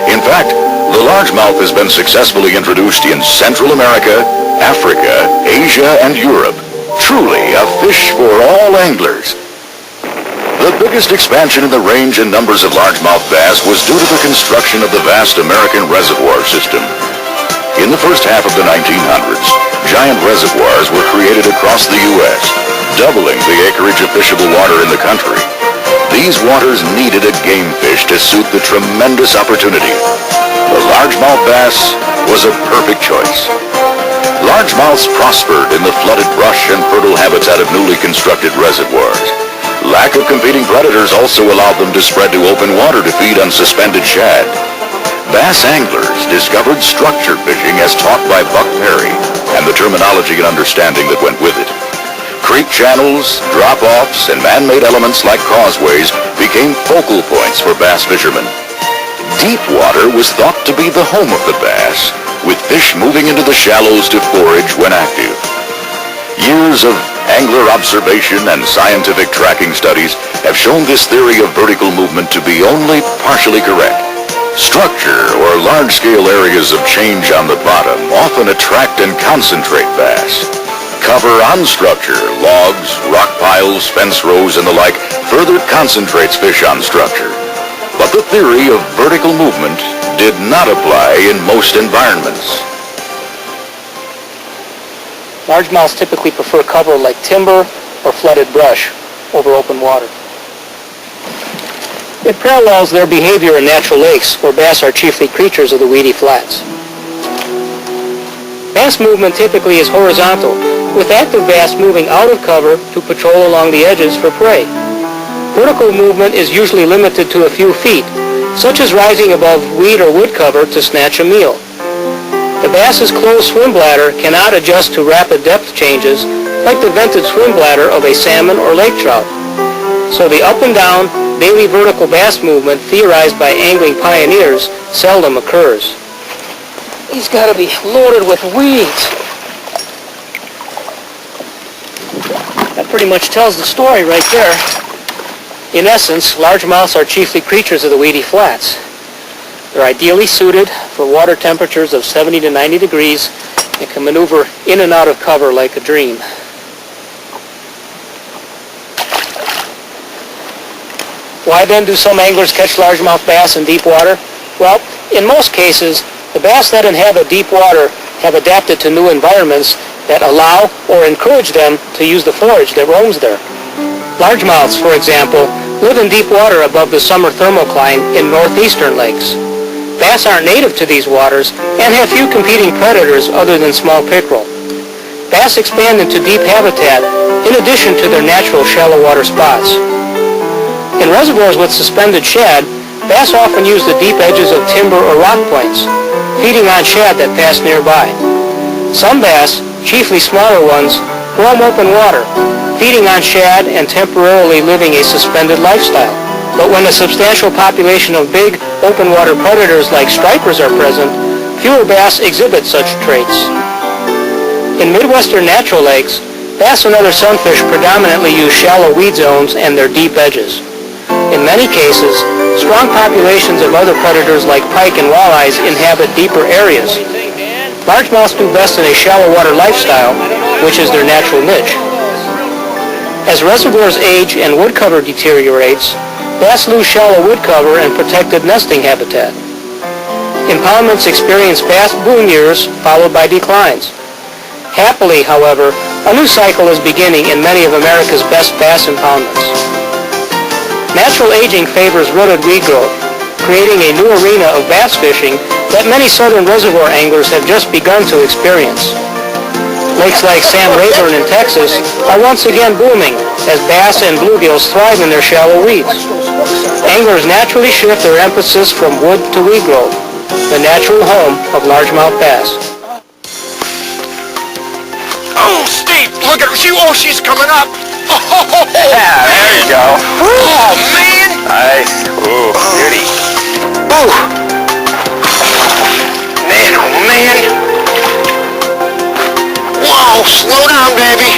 In fact, the largemouth has been successfully introduced in Central America, Africa, Asia, and Europe. Truly a fish for all anglers. The biggest expansion in the range and numbers of largemouth bass was due to the construction of the vast American reservoir system. In the first half of the 1900s, giant reservoirs were created across the U.S., doubling the acreage of fishable water in the country. These waters needed a game fish to suit the tremendous opportunity. The largemouth bass was a perfect choice. Largemouths prospered in the flooded brush and fertile habitat of newly constructed reservoirs. Lack of competing predators also allowed them to spread to open water to feed on suspended shad. Bass anglers discovered structure fishing as taught by Buck Perry and the terminology and understanding that went with it. Creek channels, drop-offs, and man-made elements like causeways became focal points for bass fishermen. Deep water was thought to be the home of the bass, with fish moving into the shallows to forage when active. Years of angler observation and scientific tracking studies have shown this theory of vertical movement to be only partially correct. Structure or large-scale areas of change on the bottom often attract and concentrate bass. Cover on structure, logs, rock piles, fence rows, and the like further concentrates fish on structure. But the theory of vertical movement did not apply in most environments. Largemouths typically prefer cover like timber or flooded brush over open water. It parallels their behavior in natural lakes, where bass are chiefly creatures of the weedy flats. Bass movement typically is horizontal, with active bass moving out of cover to patrol along the edges for prey. Vertical movement is usually limited to a few feet, such as rising above weed or wood cover to snatch a meal. The bass's closed swim bladder cannot adjust to rapid depth changes like the vented swim bladder of a salmon or lake trout. So the up and down, daily vertical bass movement theorized by angling pioneers seldom occurs. He's got to be loaded with weeds. That pretty much tells the story right there. In essence, largemouths are chiefly creatures of the weedy flats. They're ideally suited for water temperatures of 70 to 90 degrees and can maneuver in and out of cover like a dream. Why then do some anglers catch largemouth bass in deep water? Well, in most cases, the bass that inhabit deep water have adapted to new environments that allow or encourage them to use the forage that roams there. Largemouths, for example, live in deep water above the summer thermocline in northeastern lakes. Bass aren't native to these waters and have few competing predators other than small pickerel. Bass expand into deep habitat in addition to their natural shallow water spots. In reservoirs with suspended shad, bass often use the deep edges of timber or rock points, feeding on shad that pass nearby. Some bass, chiefly smaller ones, roam open water, feeding on shad and temporarily living a suspended lifestyle. But when a substantial population of big, open water predators like stripers are present, fewer bass exhibit such traits. In Midwestern natural lakes, bass and other sunfish predominantly use shallow weed zones and their deep edges. In many cases, strong populations of other predators like pike and walleyes inhabit deeper areas. Largemouths do best in a shallow water lifestyle, which is their natural niche. As reservoirs age and wood cover deteriorates, bass lose shallow wood cover and protected nesting habitat. Impoundments experience fast boom years followed by declines. Happily, however, a new cycle is beginning in many of America's best bass impoundments. Natural aging favors rooted weed growth, creating a new arena of bass fishing that many southern reservoir anglers have just begun to experience. Lakes like Sam Rayburn in Texas are once again booming as bass and bluegills thrive in their shallow weeds. Anglers naturally shift their emphasis from wood to weed growth, the natural home of largemouth bass. Oh, Steve, look at her. She's coming up. Oh, Yeah, there you go. oh man. Nice. Ooh, beauty. Oh. Man, oh man. Whoa, slow down, baby.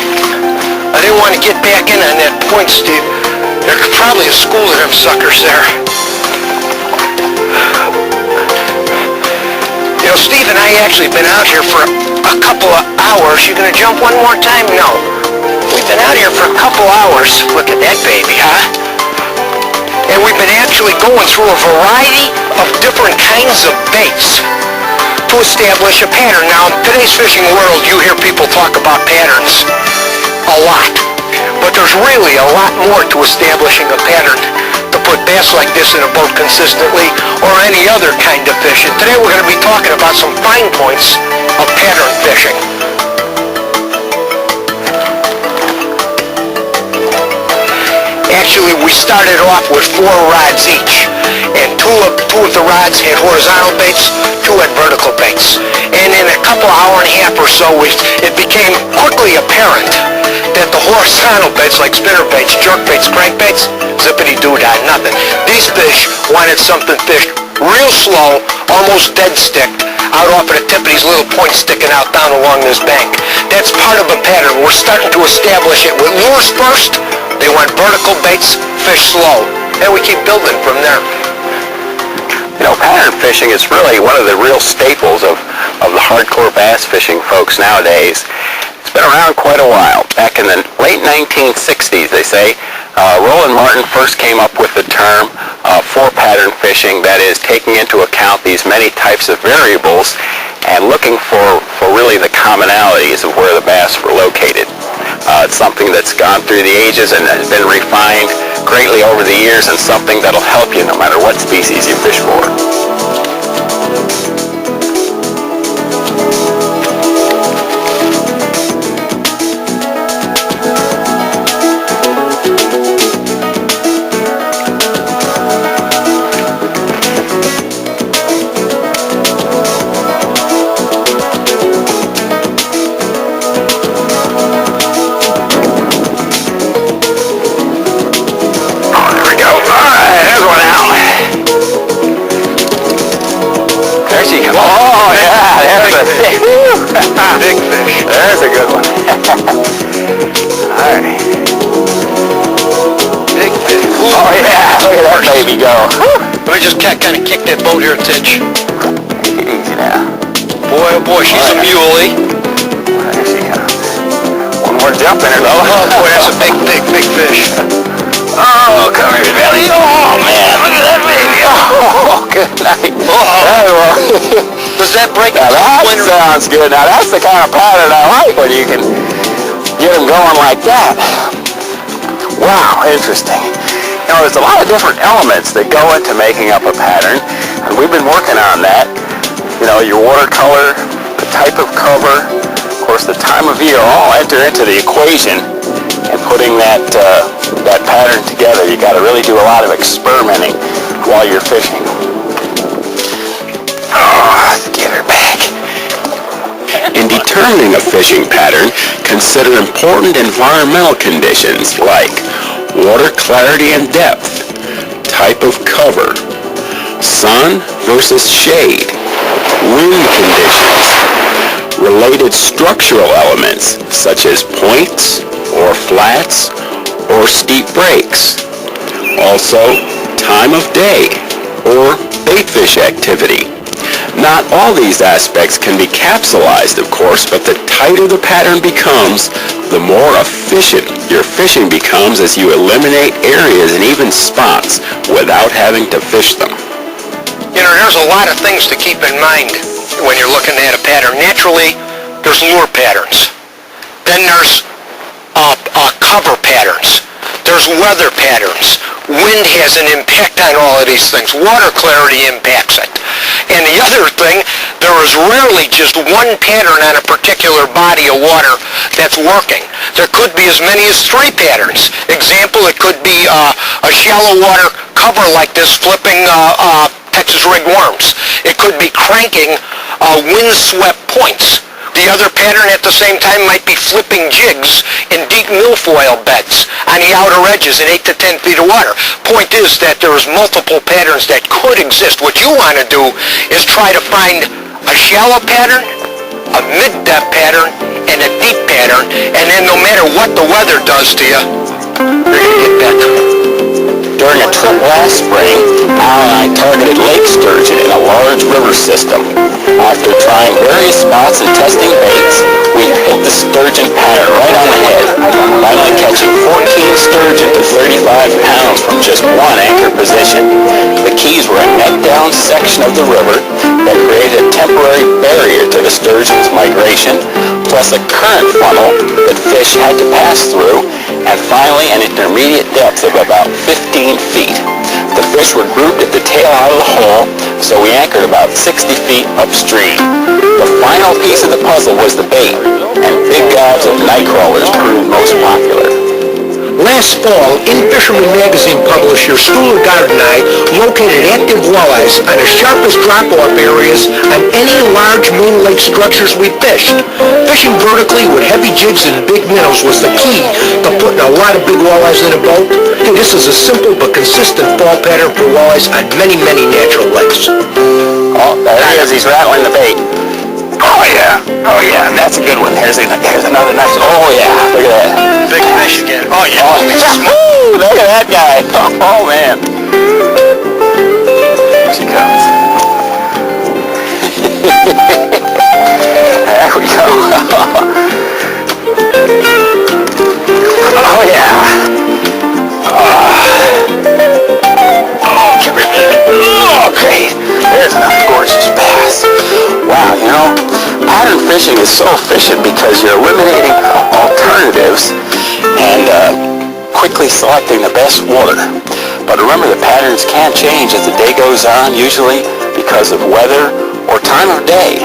I didn't want to get back in on that point, Steve. There's probably a school of them suckers there. You know, Steve and I actually been out here for a couple of hours. You gonna jump one more time? No. We've been out here for a couple hours. Look at that baby, huh? And we've been actually going through a variety of different kinds of baits to establish a pattern. Now, in today's fishing world, you hear people talk about patterns a lot. But there's really a lot more to establishing a pattern to put bass like this in a boat consistently or any other kind of fish. And today we're going to be talking about some fine points of pattern fishing. Actually, we started off with 4 rods each, and two of the rods had horizontal baits, 2 had vertical baits. And in a couple hour and a half or so, it became quickly apparent that the horizontal baits, like spinner baits, jerk baits, crank baits, zippity-doo-dah, nothing. These fish wanted something fished real slow, almost dead sticked, out off of the tip of these little points sticking out down along this bank. That's part of a pattern. We're starting to establish it with lures first. They want vertical baits, fish slow, and we keep building from there. You know, pattern fishing is really one of the real staples of the hardcore bass fishing folks nowadays. It's been around quite a while. Back in the late 1960s, they say, Roland Martin first came up with the term for pattern fishing, that is, taking into account these many types of variables and looking for really the commonalities of where the bass were located. It's something that's gone through the ages and has been refined greatly over the years, and something that'll help you no matter what species you fish for. Big fish. There's a good one. Alright. Big fish. Ooh. Oh yeah, look at that baby go. Let me just kind of kick that boat here, Titch. Easy now. Boy, oh boy, she's a muley. There she goes. One more jump in her though. Oh boy, that's a big fish. Oh, come here, Billy. Oh man, look at that baby. Oh, good night. Oh. Does that break Now that winter? sounds good. Now that's the kind of pattern I like, when you can get them going like that. Wow, interesting. You know, there's a lot of different elements that go into making up a pattern, and we've been working on that. You know, your watercolor, the type of cover, of course the time of year, all enter into the equation in putting that pattern together. You got to really do a lot of experimenting while you're fishing. Oh, get her back. In determining a fishing pattern, consider important environmental conditions like water clarity and depth, type of cover, sun versus shade, wind conditions, related structural elements such as points or flats or steep breaks. Also, time of day or bait fish activity. Not all these aspects can be capsulized, of course, but the tighter the pattern becomes, the more efficient your fishing becomes as you eliminate areas and even spots without having to fish them. You know, there's a lot of things to keep in mind when you're looking at a pattern. Naturally, there's lure patterns. Then there's cover patterns. There's weather patterns. Wind has an impact on all of these things. Water clarity impacts it. And the other thing, there is rarely just one pattern on a particular body of water that's working. There could be as many as 3 patterns. Example, it could be a shallow water cover like this flipping Texas rigged worms. It could be cranking wind-swept points, The other pattern at the same time might be flipping jigs in deep milfoil beds on the outer edges in 8 to 10 feet of water. Point is that there's multiple patterns that could exist. What you want to do is try to find a shallow pattern, a mid-depth pattern, and a deep pattern, and then no matter what the weather does to you, you're going to get back. During a trip last spring, Al and I targeted lake sturgeon in a large river system. After trying various spots and testing baits, we hit the sturgeon pattern right on the head, finally catching 14 sturgeon to 35 pounds from just one anchor position. The keys were a net-down section of the river that created a temporary barrier to the sturgeon's migration, plus a current funnel that fish had to pass through, and finally an intermediate depth of about 15 feet. The fish were grouped at the tail out of the hole, so we anchored about 60 feet upstream. The final piece of the puzzle was the bait, and big gobs of night crawlers proved most popular. Last fall, In Fisherman magazine published your School of Garden Eye located active walleyes on the sharpest drop-off areas on any large main lake structures we fished. Fishing vertically with heavy jigs and big minnows was the key to putting a lot of big walleyes in a boat. This is a simple but consistent fall pattern for walleyes on many, many natural lakes. Oh, there he is. He's rattling the bait. Oh, yeah. Oh, yeah. That's a good one. Here's another nice... Oh, yeah. Look at that. Big fish again. Oh, yeah. Oh, woo, look at that guy. Oh, man. Here she comes. There we go. Oh, yeah. Oh, come here, baby. Oh, great. There's another gorgeous bass. Wow, you know, pattern fishing is so efficient because you're eliminating alternatives and quickly selecting the best water. But remember, the patterns can change as the day goes on, usually because of weather or time of day.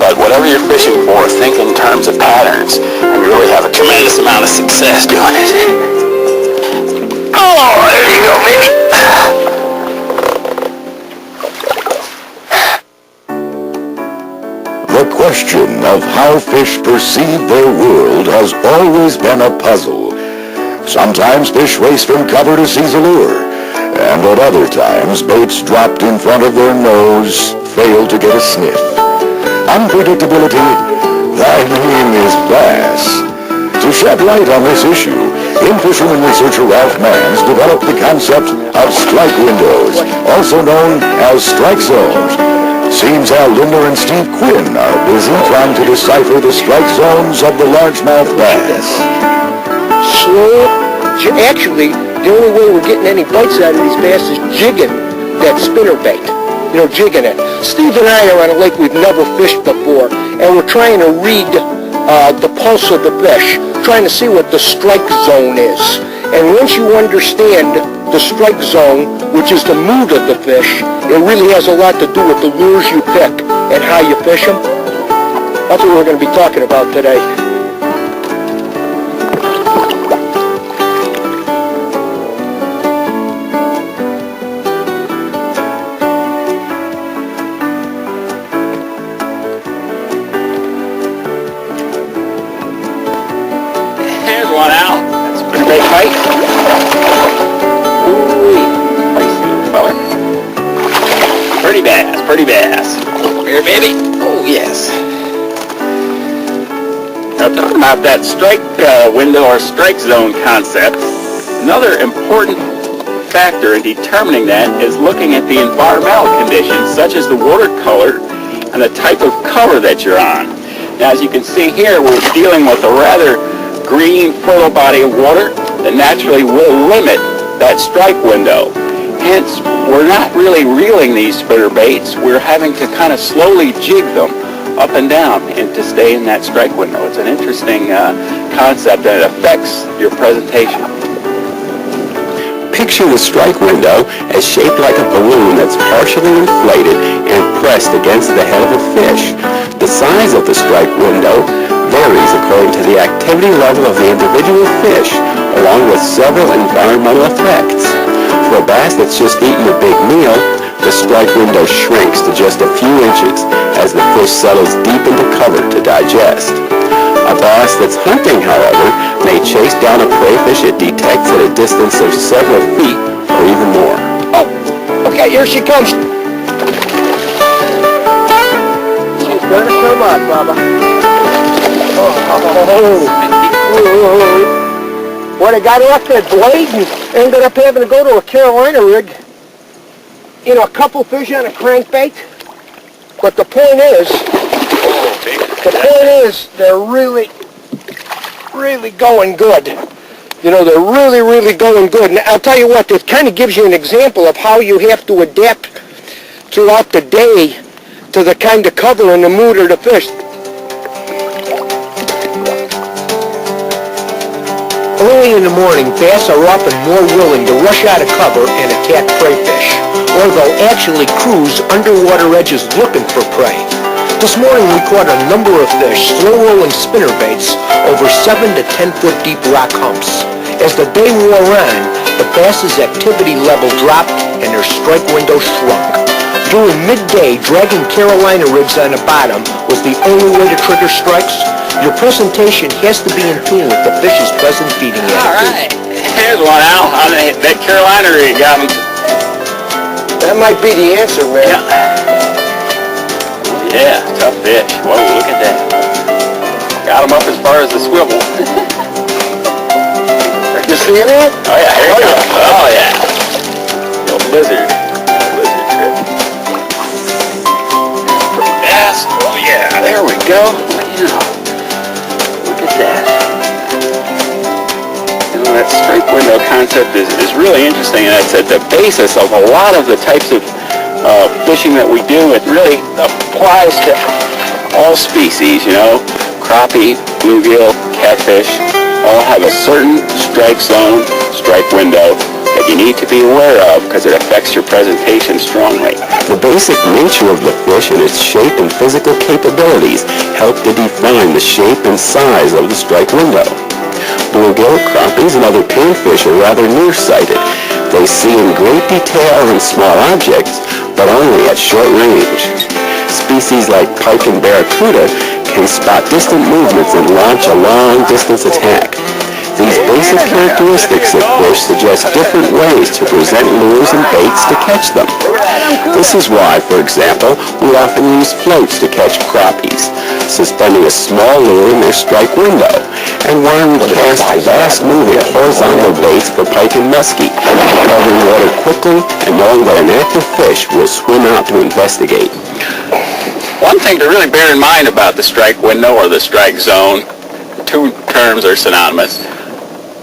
But whatever you're fishing for, think in terms of patterns, and you really have a tremendous amount of success doing it. Oh, there you go, baby. The question of how fish perceive their world has always been a puzzle. Sometimes fish race from cover to seize a lure, and at other times baits dropped in front of their nose fail to get a sniff. Unpredictability, thy name is bass. To shed light on this issue, in-fisherman researcher Ralph Manns developed the concept of strike windows, also known as strike zones. Seems Al Lindner and Steve Quinn are busy trying to decipher the strike zones of the largemouth bass. Actually, the only way we're getting any bites out of these bass is jigging that spinner bait. You know, jigging it. Steve and I are on a lake we've never fished before, and we're trying to read the pulse of the fish, trying to see what the strike zone is. And once you understand the strike zone, which is the mood of the fish, it really has a lot to do with the lures you pick and how you fish them. That's what we're going to be talking about today. Here's one out. That's a pretty big bite. Pretty bass. Come here, baby. Oh, yes. Now, talking about that strike window or strike zone concept, another important factor in determining that is looking at the environmental conditions, such as the water color and the type of cover that you're on. Now, as you can see here, we're dealing with a rather green, fertile body of water that naturally will limit that strike window. Hence, we're not really reeling these spinner baits. We're having to kind of slowly jig them up and down and to stay in that strike window. It's an interesting concept and it affects your presentation. Picture the strike window as shaped like a balloon that's partially inflated and pressed against the head of a fish. The size of the strike window varies according to the activity level of the individual fish, along with several environmental effects. For a bass that's just eaten a big meal, the strike window shrinks to just a few inches as the fish settles deep into cover to digest. A bass that's hunting, however, may chase down a prey fish it detects at a distance of several feet or even more. Oh, okay, here she comes. She's gonna come up, Bubba. When I got off that blade and ended up having to go to a Carolina rig, you know, a couple fish on a crankbait. But the point is, they're really, really going good. You know, they're really, really going good. And I'll tell you what, it kind of gives you an example of how you have to adapt throughout the day to the kind of cover and the mood of the fish. Early in the morning, bass are often more willing to rush out of cover and attack prey fish, or they'll actually cruise underwater edges looking for prey. This morning we caught a number of fish slow-rolling spinnerbaits over 7 to 10 foot deep rock humps. As the day wore on, the bass's activity level dropped and their strike window shrunk. During midday, dragging Carolina rigs on the bottom was the only way to trigger strikes. Your presentation has to be in tune with the fish's present feeding attitude. All right. Here's one, Al. That Carolina rig got him. That might be the answer, man. Yeah, tough fish. Whoa, look at that. Got him up as far as the swivel. You see that? Oh, yeah, here it comes. Oh, yeah. Little blizzard. Blizzard trip. Bass. Oh, yeah. There we go. Yeah. Look at that. You know, that strike window concept is really interesting, and it's at the basis of a lot of the types of fishing that we do. It really applies to all species, you know. Crappie, bluegill, catfish, all have a certain strike zone, strike window that you need to be aware of because it affects your presentation strongly. The basic nature of the fish and its shape and physical capabilities help to define the shape and size of the strike window. Bluegill, crappies, and other panfish are rather nearsighted. They see in great detail in small objects, but only at short range. Species like pike and barracuda can spot distant movements and launch a long-distance attack. These basic characteristics of fish suggest different ways to present lures and baits to catch them. This is why, for example, we often use floats to catch crappies, suspending a small lure in their strike window, and why we cast fast-moving horizontal baits for pike and muskie, covering water quickly and knowing that an active fish will swim out to investigate. One thing to really bear in mind about the strike window or the strike zone, two terms are synonymous,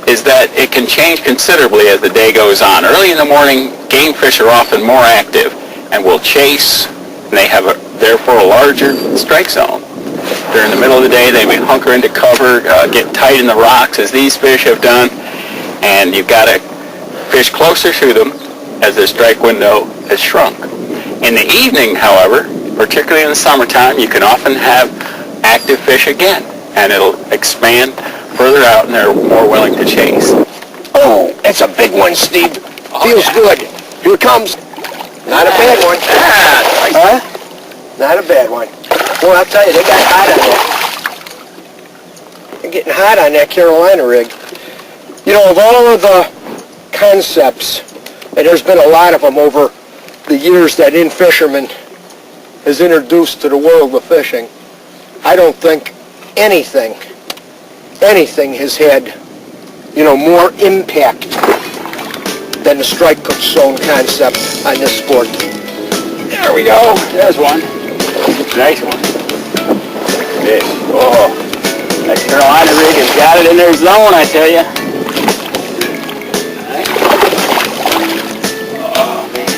is that it can change considerably as the day goes on. Early in the morning, game fish are often more active and will chase, and they have therefore a larger strike zone. During the middle of the day, they may hunker into cover, get tight in the rocks as these fish have done, and you've got to fish closer to them as their strike window has shrunk. In the evening, however, particularly in the summertime, you can often have active fish again, and it'll expand further out and they're more willing to chase. Oh, that's a big one, Steve. Feels good. Here it comes. Not a bad one. Huh? Not a bad one. Well, I'll tell you, they got hot on that. They're getting hot on that Carolina rig. You know, of all of the concepts, and there's been a lot of them over the years that In-Fisherman has introduced to the world of fishing, I don't think anything has had, you know, more impact than the strike zone concept on this sport. There we go. There's one. Nice one. Fish. Oh, that Carolina rig has got it in their zone, I tell you. Oh, man.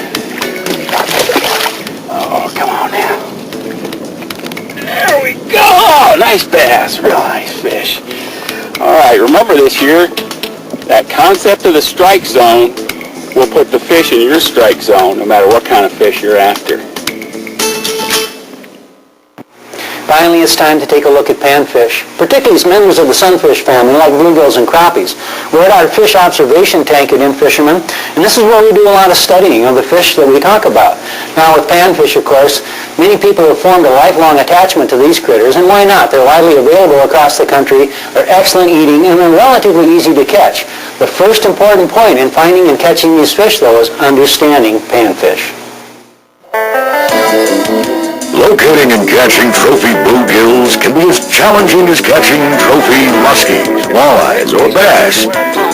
Oh, come on now. There we go. Nice bass. Real nice fish. All right, remember this year, that concept of the strike zone will put the fish in your strike zone no matter what kind of fish you're after. finally it's time to take a look at panfish, particularly as members of the sunfish family like bluegills and crappies. We're at our fish observation tank at In-Fisherman, and this is where we do a lot of studying of the fish that we talk about. Now with panfish, of course, many people have formed a lifelong attachment to these critters, and why not? They're widely available across the country, they're excellent eating, and they're relatively easy to catch. The first important point in finding and catching these fish, though, is understanding panfish. Locating and catching trophy bluegills can be as challenging as catching trophy muskies, walleyes, or bass.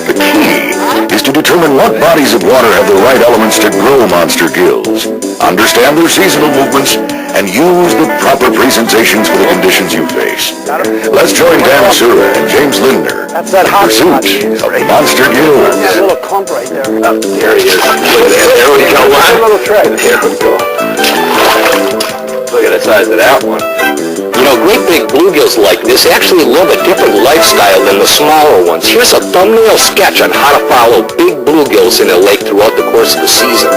The key is to determine what bodies of water have the right elements to grow monster gills, understand their seasonal movements, and use the proper presentations for the conditions you face. Let's join Dan Sura and James Lindner That's that in hot spot. pursuit of monster gills. That little clump right there. There he is. There we go. That little tray. There we go. Look at the size of that one. You know, great big bluegills like this actually live a different lifestyle than the smaller ones. Here's a thumbnail sketch on how to follow big bluegills in a lake throughout the course of the season.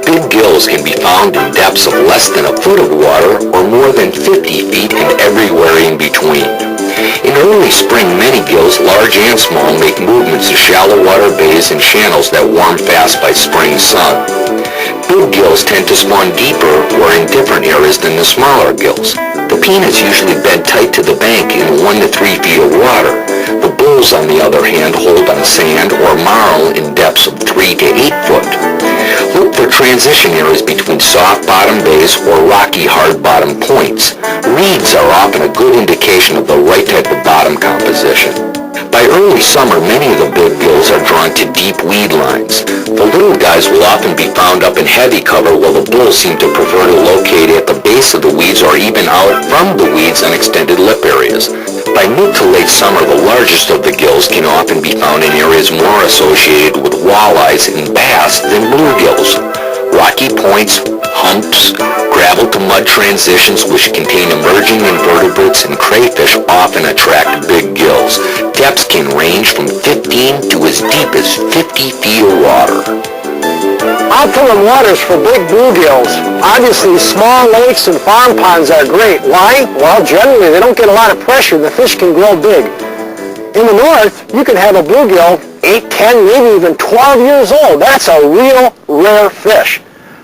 Big gills can be found in depths of less than a foot of water or more than 50 feet and everywhere in between. In early spring, many gills, large and small, make movements to shallow water bays and channels that warm fast by spring sun. Big gills tend to spawn deeper or in different areas than the smaller gills. The peanuts usually bed tight to the bank in 1 to 3 feet of water. The bulls, on the other hand, hold on sand or marl in depths of 3 to 8 foot. Look for transition areas between soft bottom bays or rocky hard bottom points. Reeds are often a good indication of the right type of bottom composition. By early summer, many of the big gills are drawn to deep weed lines. The little guys will often be found up in heavy cover, while the bulls seem to prefer to locate at the base of the weeds or even out from the weeds on extended lip areas. By mid to late summer, the largest of the gills can often be found in areas more associated with walleyes and bass than bluegills. Rocky points, humps, gravel to mud transitions which contain emerging invertebrates and crayfish often attract big gills. Depths can range from 15 to as deep as 50 feet of water. Optimum waters for big bluegills. Obviously, small lakes and farm ponds are great. Why? Well, generally, they don't get a lot of pressure. The fish can grow big. In the north, you can have a bluegill 8, 10, maybe even 12 years old. That's a real rare fish.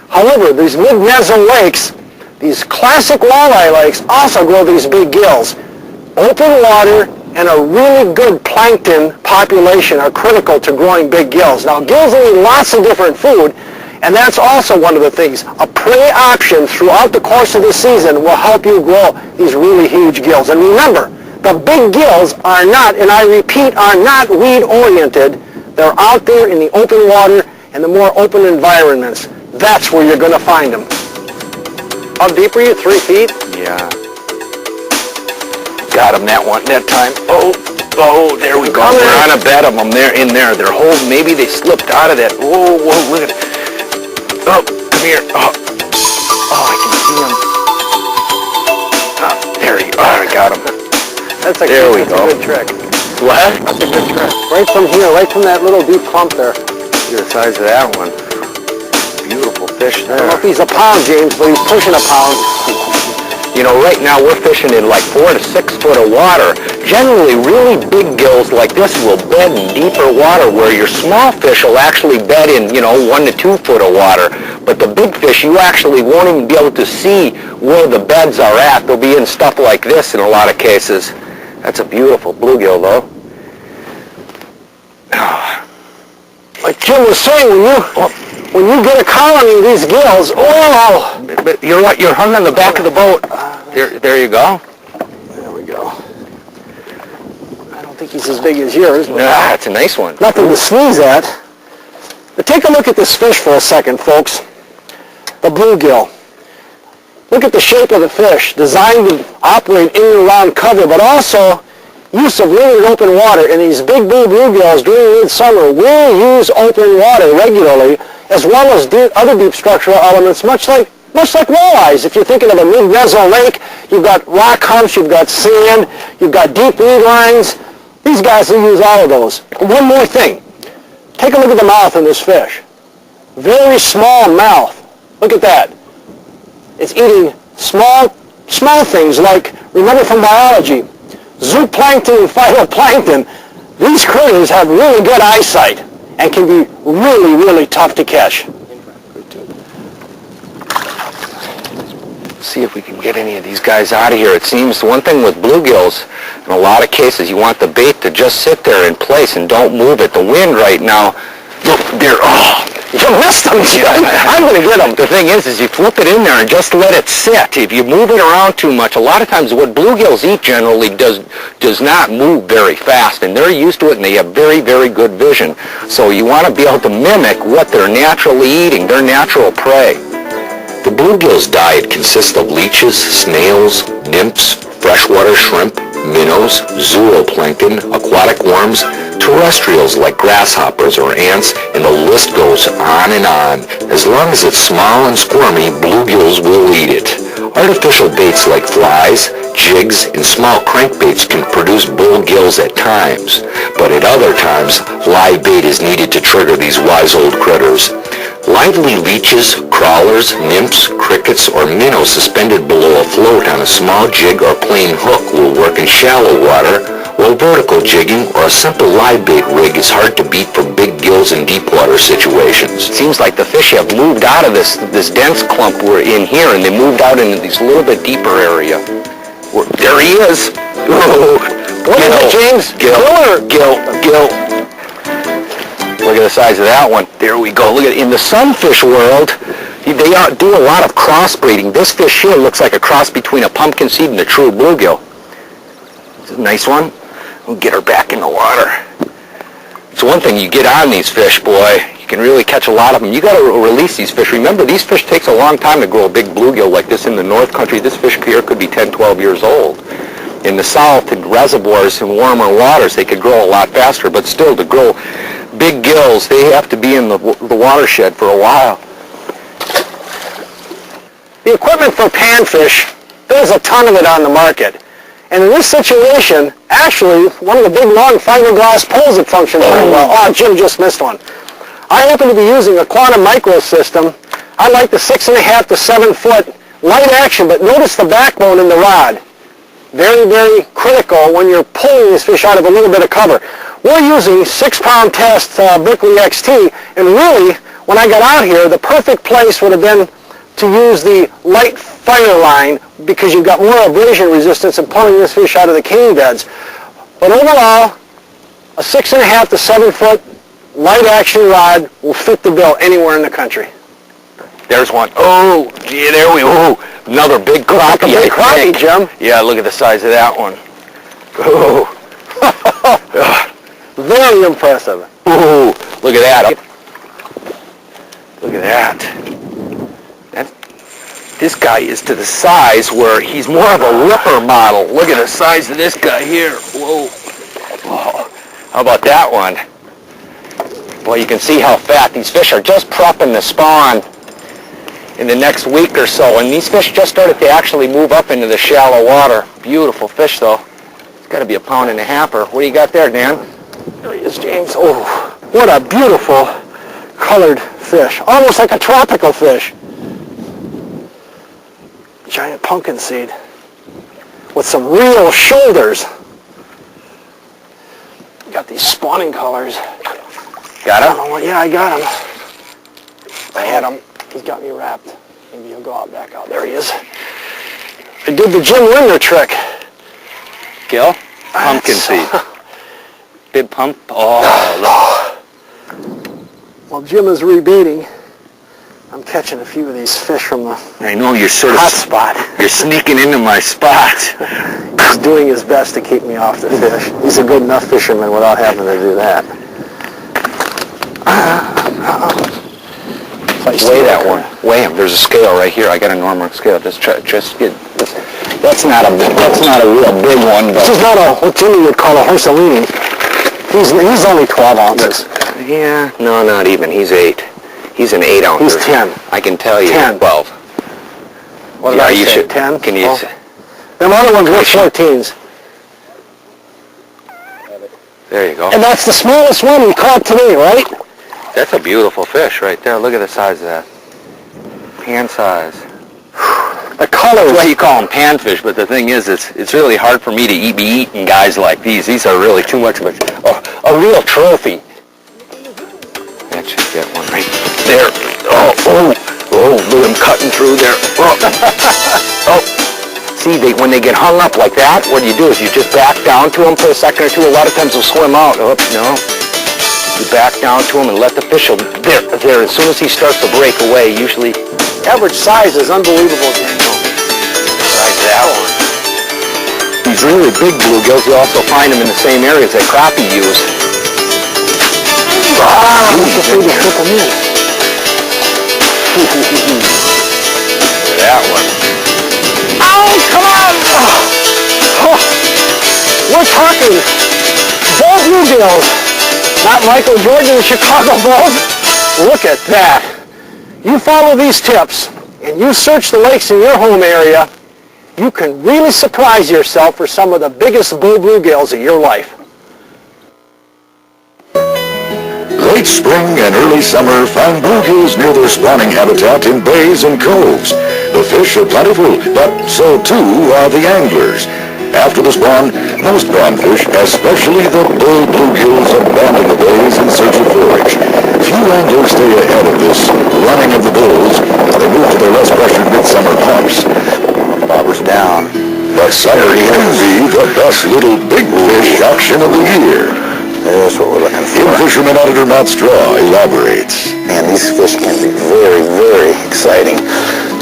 However, these mid-mezzo lakes, these classic walleye lakes, also grow these big gills. Open water and a really good plankton population are critical to growing big gills. Now, gills will eat lots of different food, and that's also one of the things. A prey option throughout the course of the season will help you grow these really huge gills. And remember, the big gills are not, and I repeat, are not weed-oriented. They're out there in the open water and the more open environments. That's where you're going to find them. How deep are you? 3 feet? Yeah. Got them that time. Oh, there we go. We're on a bed of them. They're in there. They're holding. Maybe they slipped out of that. Whoa, look at it. Oh, come here. Oh, I can see them. Oh, there you are. I got them. That's a good trick. What? That's a good trick. Right from here, right from that little deep clump there. Look at the size of that one. Beautiful fish I don't know there. if he's a pound, James, but he's pushing a pound. You know, right now we're fishing in like 4 to 6 foot of water. Generally, really big gills like this will bed in deeper water, where your small fish will actually bed in, 1 to 2 foot of water. But the big fish, you actually won't even be able to see where the beds are at. They'll be in stuff like this in a lot of cases. That's a beautiful bluegill, though. Like Jim was saying, when you get a colony of these gills, But you're hung on the back of the boat. There you go. There we go. I don't think he's as big as yours, but That's a nice one. nothing to sneeze at. But take a look at this fish for a second, folks. The bluegill. Look at the shape of the fish, designed to operate in and around cover, but also use of limited open water. And these big blue bluegills during midsummer will use open water regularly, as well as other deep structural elements, much like walleyes. If you're thinking of a mid-mezzo lake, you've got rock humps, you've got sand, you've got deep weed lines. These guys will use all of those. One more thing. Take a look at the mouth of this fish. Very small mouth. Look at that. It's eating small small things like, remember from biology, zooplankton and phytoplankton, these critters have really good eyesight and can be really, really tough to catch. See if we can get any of these guys out of here. It seems one thing with bluegills, in a lot of cases, you want the bait to just sit there in place and don't move it. The wind right now, look, there, oh, you missed them, Jim. I'm going to get them. The thing is you flip it in there and just let it sit. If you move it around too much, a lot of times what bluegills eat generally does not move very fast, and they're used to it, and they have very, very good vision. So you want to be able to mimic what they're naturally eating, their natural prey. The bluegill's diet consists of leeches, snails, nymphs, freshwater shrimp, minnows, zooplankton, aquatic worms, terrestrials like grasshoppers or ants, and the list goes on and on. As long as it's small and squirmy, bluegills will eat it. Artificial baits like flies, jigs, and small crankbaits can produce bluegills at times, but at other times, live bait is needed to trigger these wise old critters. Lively leeches, crawlers, nymphs, crickets, or minnows suspended below a float on a small jig or plain hook will work in shallow water, while vertical jigging or a simple live bait rig is hard to beat for big gills in deep water situations. Seems like the fish have moved out of this dense clump we're in here, and they moved out into this little bit deeper area. There he is. Oh, What is it, James? Gill. Look at the size of that one. There we go. Look at it. In the sunfish world, they do a lot of crossbreeding. This fish here looks like a cross between a pumpkin seed and a true bluegill. It's a nice one. We'll get her back in the water. It's one thing, you get on these fish, boy, you can really catch a lot of them. You got to release these fish. Remember, these fish takes a long time to grow a big bluegill like this in the North Country. This fish here could be 10, 12 years old. In the South, in reservoirs and warmer waters, they could grow a lot faster, but still, to grow big gills, they have to be in the watershed for a while. The equipment for panfish, there's a ton of it on the market. And in this situation, actually, one of the big long fiberglass poles that function very well. Oh, Jim just missed one. I happen to be using a quantum micro system. I like the 6.5 to 7 foot light action, but notice the backbone in the rod. Very, very critical when you're pulling this fish out of a little bit of cover. We're using 6-pound test Berkeley XT, and really, when I got out here, the perfect place would have been to use the light fire line because you've got more abrasion resistance in pulling this fish out of the cane beds. But overall, a 6.5 to 7 foot light action rod will fit the bill anywhere in the country. There's one. Oh, gee, there we go. Another big crappie. Big crappie, Jim. Yeah, look at the size of that one. Oh. Very impressive. Ooh, look at that. Look at that. This guy is to the size where he's more of a ripper model. Look at the size of this guy here. Whoa. Oh, how about that one? Well, you can see how fat. These fish are just prepping to spawn in the next week or so, and these fish just started to actually move up into the shallow water. Beautiful fish, though. It's got to be 1.5 pounds. What do you got there, Dan? There he is, James. Oh, what a beautiful colored fish. Almost like a tropical fish. Giant pumpkin seed with some real shoulders. Got these spawning colors. Got him? Yeah, I got him. I had him. He's got me wrapped. Maybe he'll go out back out. There he is. I did the Jim Ringer trick. Gil? Pumpkin seed. Big pump. Oh, While Jim is rebaiting, I'm catching a few of these fish from the I know you're sort of hot spot. You're sneaking into my spot. He's doing his best to keep me off the fish. He's a good enough fisherman without having to do that. Weigh that one. Weigh him. There's a scale right here. I got a normal scale. Just get this. That's not a real big one. But This is not what Jimmy would call a Horsolini. He's only 12 ounces. yeah, no, not even. He's 8. He's an 8 ouncer. He's 10. I can tell you. 10. 12. What did Yeah, I you say, should. 10? Can you? Oh. Them other ones were 14s. There you go. And that's the smallest one we caught today, right? That's a beautiful fish right there. Look at the size of that. Hand size. The colors. That's why you call them panfish, but the thing is, it's really hard for me to be eating guys like these. These are really too much of a real trophy. That should get one right there. Oh, look at them cutting through there. Oh. See, when they get hung up like that, what you do is you just back down to them for a second or two. A lot of times they'll swim out. Oh, no. You back down to him and let the fish, there, as soon as he starts to break away, usually, Average size is unbelievable, Daniel. like that one. These really big bluegills, you also find them in the same areas that crappie use. Ah, look at the hook them in. Look at that one. Oh, come on! Oh, we're talking bull bluegills, not Michael Jordan and Chicago Bulls. Look at that. You follow these tips and you search the lakes in your home area, you can really surprise yourself for some of the biggest bull bluegills of your life. Late spring and early summer find bluegills near their spawning habitat in bays and coves. The fish are plentiful, but so too are the anglers. After the spawn, most panfish, especially the bull bluegills, abandon the bays in search of forage. Few anglers stay ahead of this running of the bulls. They move to their less pressured midsummer pumps. Bobber's down. But summer can be the best little big fish action of the year. That's what we're looking for. Game fisherman editor Matt Straw elaborates. Man, these fish can be very, very exciting.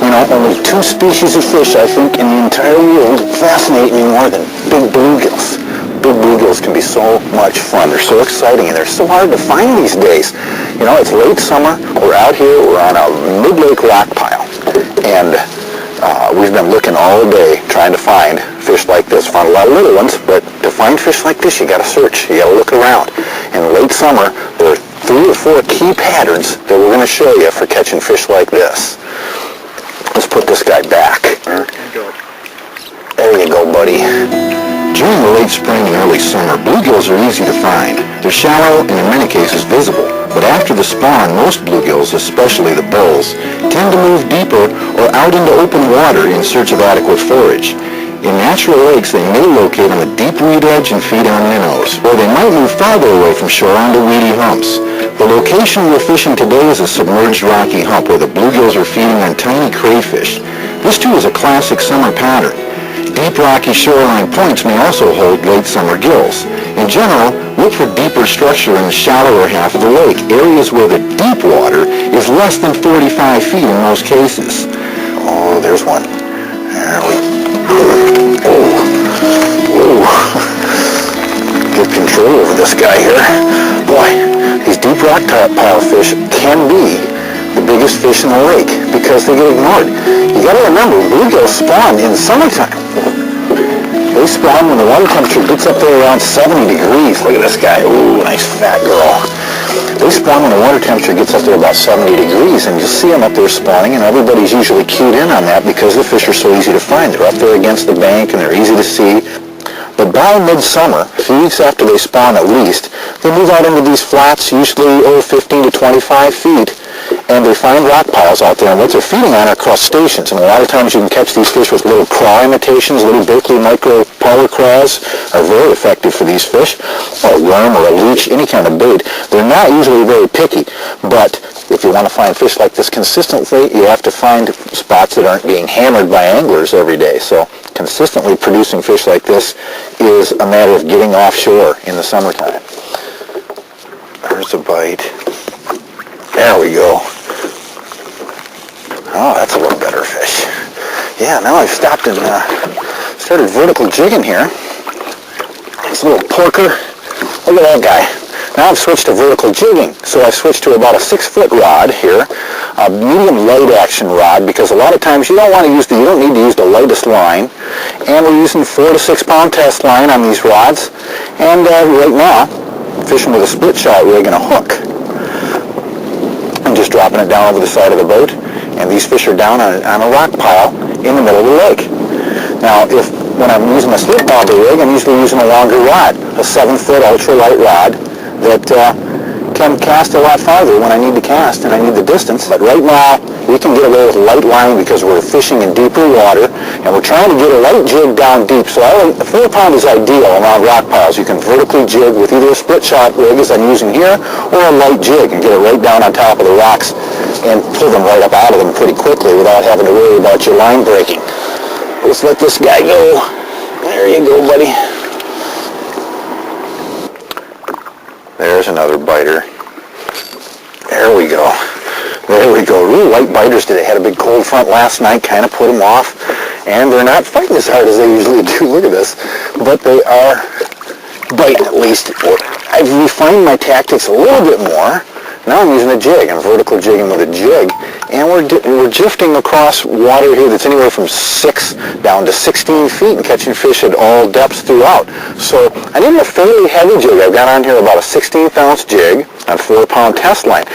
You know, only two species of fish, I think, in the entire world fascinate me more than big bluegills. Big bluegills can be so much fun. They're so exciting, and they're so hard to find these days. You know, it's late summer. We're out here. We're on a mid-lake rock pile, and we've been looking all day trying to find fish like this. Found a lot of little ones, but to find fish like this, you got to search. You got to look around. In late summer, there are 3 or 4 key patterns that we're going to show you for catching fish like this. Let's put this guy back. There you go, buddy. During the late spring and early summer, bluegills are easy to find. They're shallow and in many cases visible. But after the spawn, most bluegills, especially the bulls, tend to move deeper or out into open water in search of adequate forage. In natural lakes, they may locate on the deep weed edge and feed on minnows, or they might move farther away from shore onto weedy humps. The location we're fishing today is a submerged rocky hump where the bluegills are feeding on tiny crayfish. This too is a classic summer pattern. Deep rocky shoreline points may also hold late summer gills. In general, look for deeper structure in the shallower half of the lake, areas where the deep water is less than 45 feet in most cases. Oh, there's one. There we go. Get control over this guy here. Boy, these deep rock pile fish can be the biggest fish in the lake because they get ignored. You got to remember, bluegills spawn in summertime. They spawn when the water temperature gets up there around 70 degrees. Look at this guy. Ooh, nice fat girl. They spawn when the water temperature gets up there about 70 degrees, and you'll see them up there spawning, and everybody's usually cued in on that because the fish are so easy to find. They're up there against the bank, and they're easy to see. But by midsummer, a few weeks after they spawn at least, they move out into these flats, usually 15 to 25 feet, and they find rock piles out there, and what they're feeding on are crustaceans. And a lot of times you can catch these fish with little craw imitations. Little Berkeley micro power craws are very effective for these fish, or a worm or a leech, any kind of bait. They're not usually very picky, but if you want to find fish like this consistently, you have to find spots that aren't being hammered by anglers every day. So consistently producing fish like this is a matter of getting offshore in the summertime. There's a bite. There we go. Oh, that's a little better fish. Yeah, now I've stopped and started vertical jigging here. This little porker. Look at that guy. Now I've switched to vertical jigging. So I've switched to about a 6-foot rod here, a medium light action rod, because a lot of times you don't need to use the lightest line. And we're using 4 to 6 pound test line on these rods. And right now, fishing with a split shot rig and a hook. I'm just dropping it down over the side of the boat, and these fish are down on a rock pile in the middle of the lake. Now, when I'm using a slip bobber rig, I'm usually using a longer rod, a 7-foot ultralight rod that can cast a lot farther when I need to cast and I need the distance. But right now, we can get away with light line because we're fishing in deeper water, and we're trying to get a light jig down deep. So the 4-pound is ideal around rock piles. You can vertically jig with either a split shot rig, as I'm using here, or a light jig and get it right down on top of the rocks and pull them right up out of them pretty quickly without having to worry about your line breaking. Let's let this guy go. There you go, buddy. There's another biter. There we go. There we go. Really light biters today. Had a big cold front last night, kind of put them off. And they're not fighting as hard as they usually do. Look at this. But they are biting at least. I've refined my tactics a little bit more. Now I'm using a jig. I'm vertical jigging with a jig. And we're drifting across water here that's anywhere from 6 down to 16 feet and catching fish at all depths throughout. So I need a fairly heavy jig. I've got on here about a 16th ounce jig on 4-pound test line.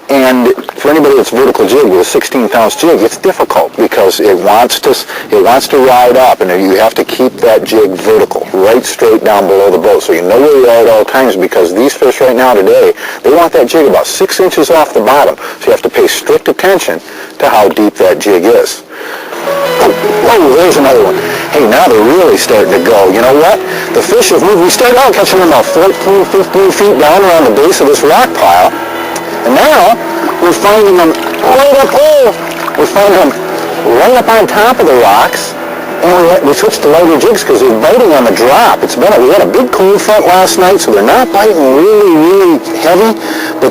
And for anybody that's vertical jig with a 16th ounce jig, it's difficult because it wants to ride up, and you have to keep that jig vertical, right straight down below the boat, so you know where you are at all times, because these fish right now today, they want that jig about 6 inches off the bottom, so you have to pay strict attention to how deep that jig is. Oh, there's another one. Hey, now they're really starting to go. You know what? The fish have moved. We started out catching them about 14, 15 feet down around the base of this rock pile. And now we're finding them right up there. We're finding them right up on top of the rocks. And we switched to lighter jigs because they're biting on the drop. We had a big cold front last night, so they're not biting really, really heavy, but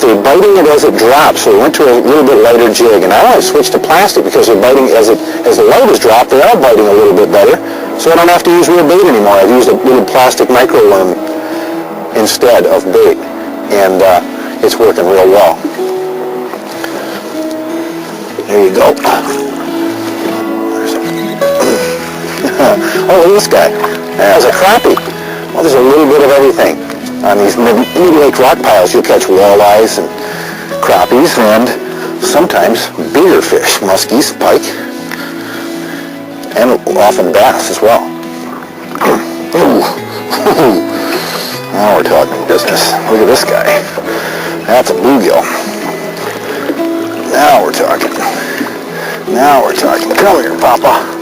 they're biting it as it drops, so we went to a little bit lighter jig. And now I switched to plastic because they're biting as the light is dropped, they are biting a little bit better, so I don't have to use real bait anymore. I've used a little plastic micro worm instead of bait, and it's working real well. There you go. Oh, look at this guy. There's a crappie. Well, there's a little bit of everything. On these mid-lake rock piles, you'll catch walleyes and crappies and sometimes bigger fish, muskies, pike, and often bass as well. Now we're talking business. Look at this guy. That's a bluegill. Now we're talking. Now we're talking. Come here, Papa.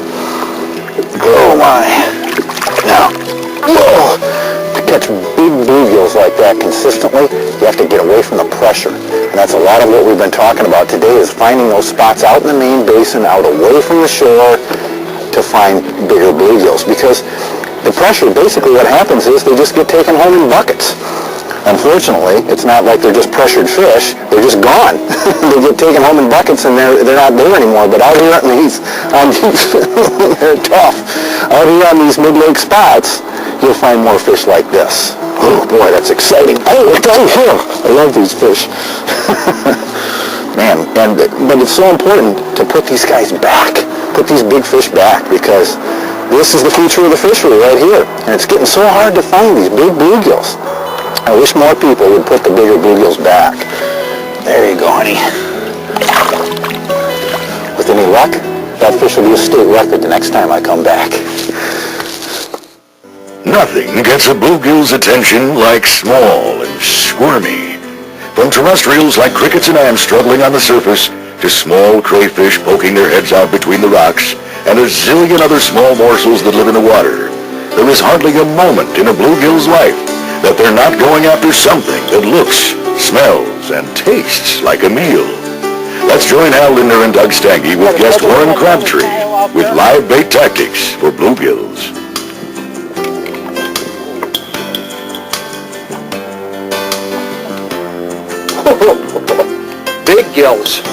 Oh my. Now, whoa. To catch big bluegills like that consistently, you have to get away from the pressure. And that's a lot of what we've been talking about today, is finding those spots out in the main basin, out away from the shore, to find bigger bluegills. Because the pressure, basically what happens is they just get taken home in buckets. Unfortunately, it's not like they're just pressured fish, they're just gone. They get taken home in buckets and they're not there anymore. But out here on these they're tough. Out here on these mid-lake spots, you'll find more fish like this. Oh boy, that's exciting. Oh, look down here. I love these fish. Man, but it's so important to put these guys back. Put these big fish back, because this is the future of the fishery right here. And it's getting so hard to find these big bluegills. I wish more people would put the bigger bluegills back. There you go, honey. With any luck, that fish will be a state record the next time I come back. Nothing gets a bluegill's attention like small and squirmy. From terrestrials like crickets and ants struggling on the surface, to small crayfish poking their heads out between the rocks, and a zillion other small morsels that live in the water, there is hardly a moment in a bluegill's life that they're not going after something that looks, smells, and tastes like a meal. Let's join Al Lindner and Doug Stange with guest Warren Crabtree with live bait tactics for bluegills. Big gills.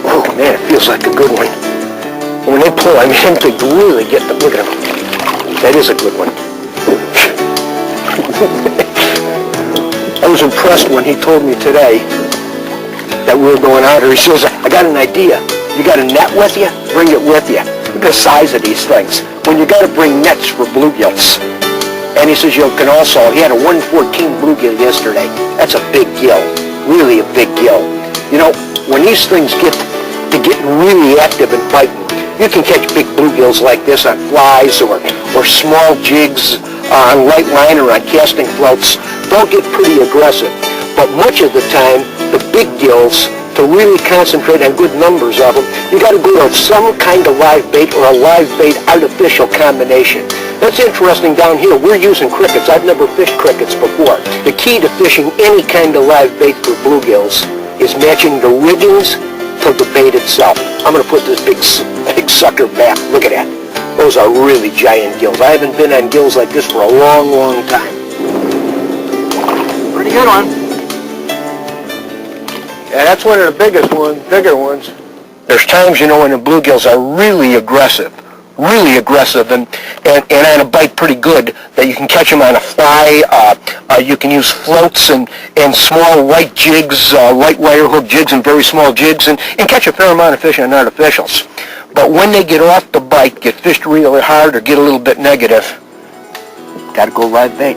Oh man, it feels like a good one. When they pull, I mean, they really get the, look at them. That is a good one. I was impressed when he told me today that we were going out here. He says, I got an idea. You got a net with you? Bring it with you. Look at the size of these things. When you got to bring nets for bluegills. And he says you can also, he had a 114 bluegill yesterday. That's a big gill. Really a big gill. You know, when these things get to getting really active and biting, you can catch big bluegills like this on flies or small jigs on light line or on casting floats. they'll get pretty aggressive. But much of the time, the big gills, to really concentrate on good numbers of them, you got to go with some kind of live bait or a live bait artificial combination. That's interesting down here. We're using crickets. I've never fished crickets before. The key to fishing any kind of live bait for bluegills is matching the riggings to the bait itself. I'm going to put this big sucker back. Look at that. Those are really giant gills. I haven't been on gills like this for a long, long time. Pretty good one. Yeah, that's one of the biggest ones, bigger ones. There's times, you know, when the bluegills are really aggressive, and on a bite pretty good, that you can catch them on a fly. You can use floats and small light jigs, light wire hook jigs and very small jigs, and catch a fair amount of fish on artificials. But when they get off the bite, get fished really hard or get a little bit negative, gotta go live bait.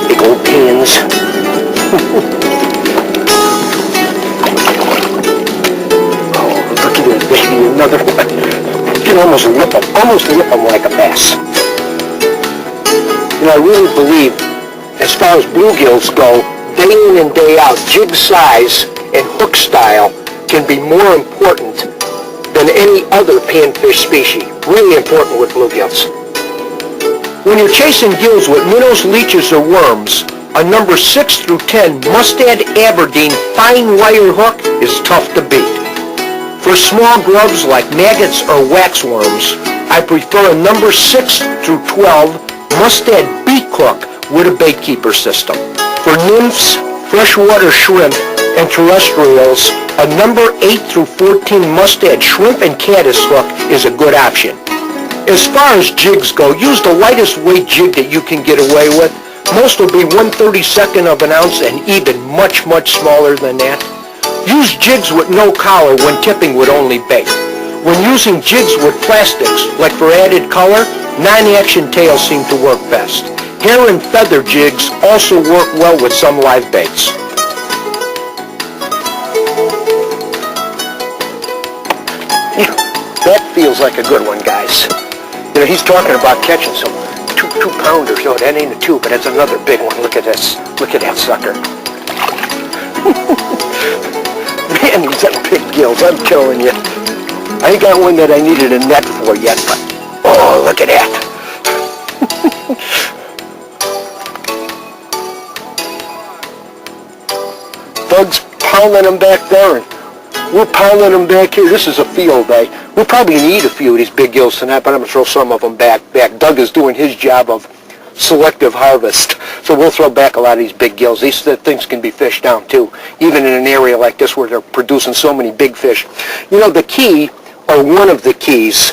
Big old pins. Oh, look at this baby, another one. You can almost lip them like a bass. You know, I really believe, as far as bluegills go, day in and day out, jig size and hook style can be more important than any other panfish species. Really important with bluegills. When you're chasing gills with minnows, leeches, or worms, a number 6 through 10 Mustad Aberdeen fine wire hook is tough to beat. For small grubs like maggots or waxworms, I prefer a number 6 through 12 Mustad beak hook with a baitkeeper system. For nymphs, freshwater shrimp, and terrestrials, a number 8 through 14 Mustad shrimp and caddis hook is a good option. As far as jigs go, use the lightest weight jig that you can get away with. Most will be 1/32 of an ounce and even much, much smaller than that. Use jigs with no collar when tipping with only bait. When using jigs with plastics, like for added color, non-action tails seem to work best. Hair and feather jigs also work well with some live baits. That feels like a good one, guys. You know, he's talking about catching some two-pounders. No, that ain't a 2, but that's another big one. Look at this. Look at that sucker. Man, these are big gills, I'm telling you. I ain't got one that I needed a net for yet, but oh, look at that. Doug's pounding them back there, and we're pounding them back here. This is a field day. We'll probably need a few of these big gills tonight, but I'm going to throw some of them back. Doug is doing his job of selective harvest, so we'll throw back a lot of these big gills. These things can be fished down, too, even in an area like this where they're producing so many big fish. You know, the key, or one of the keys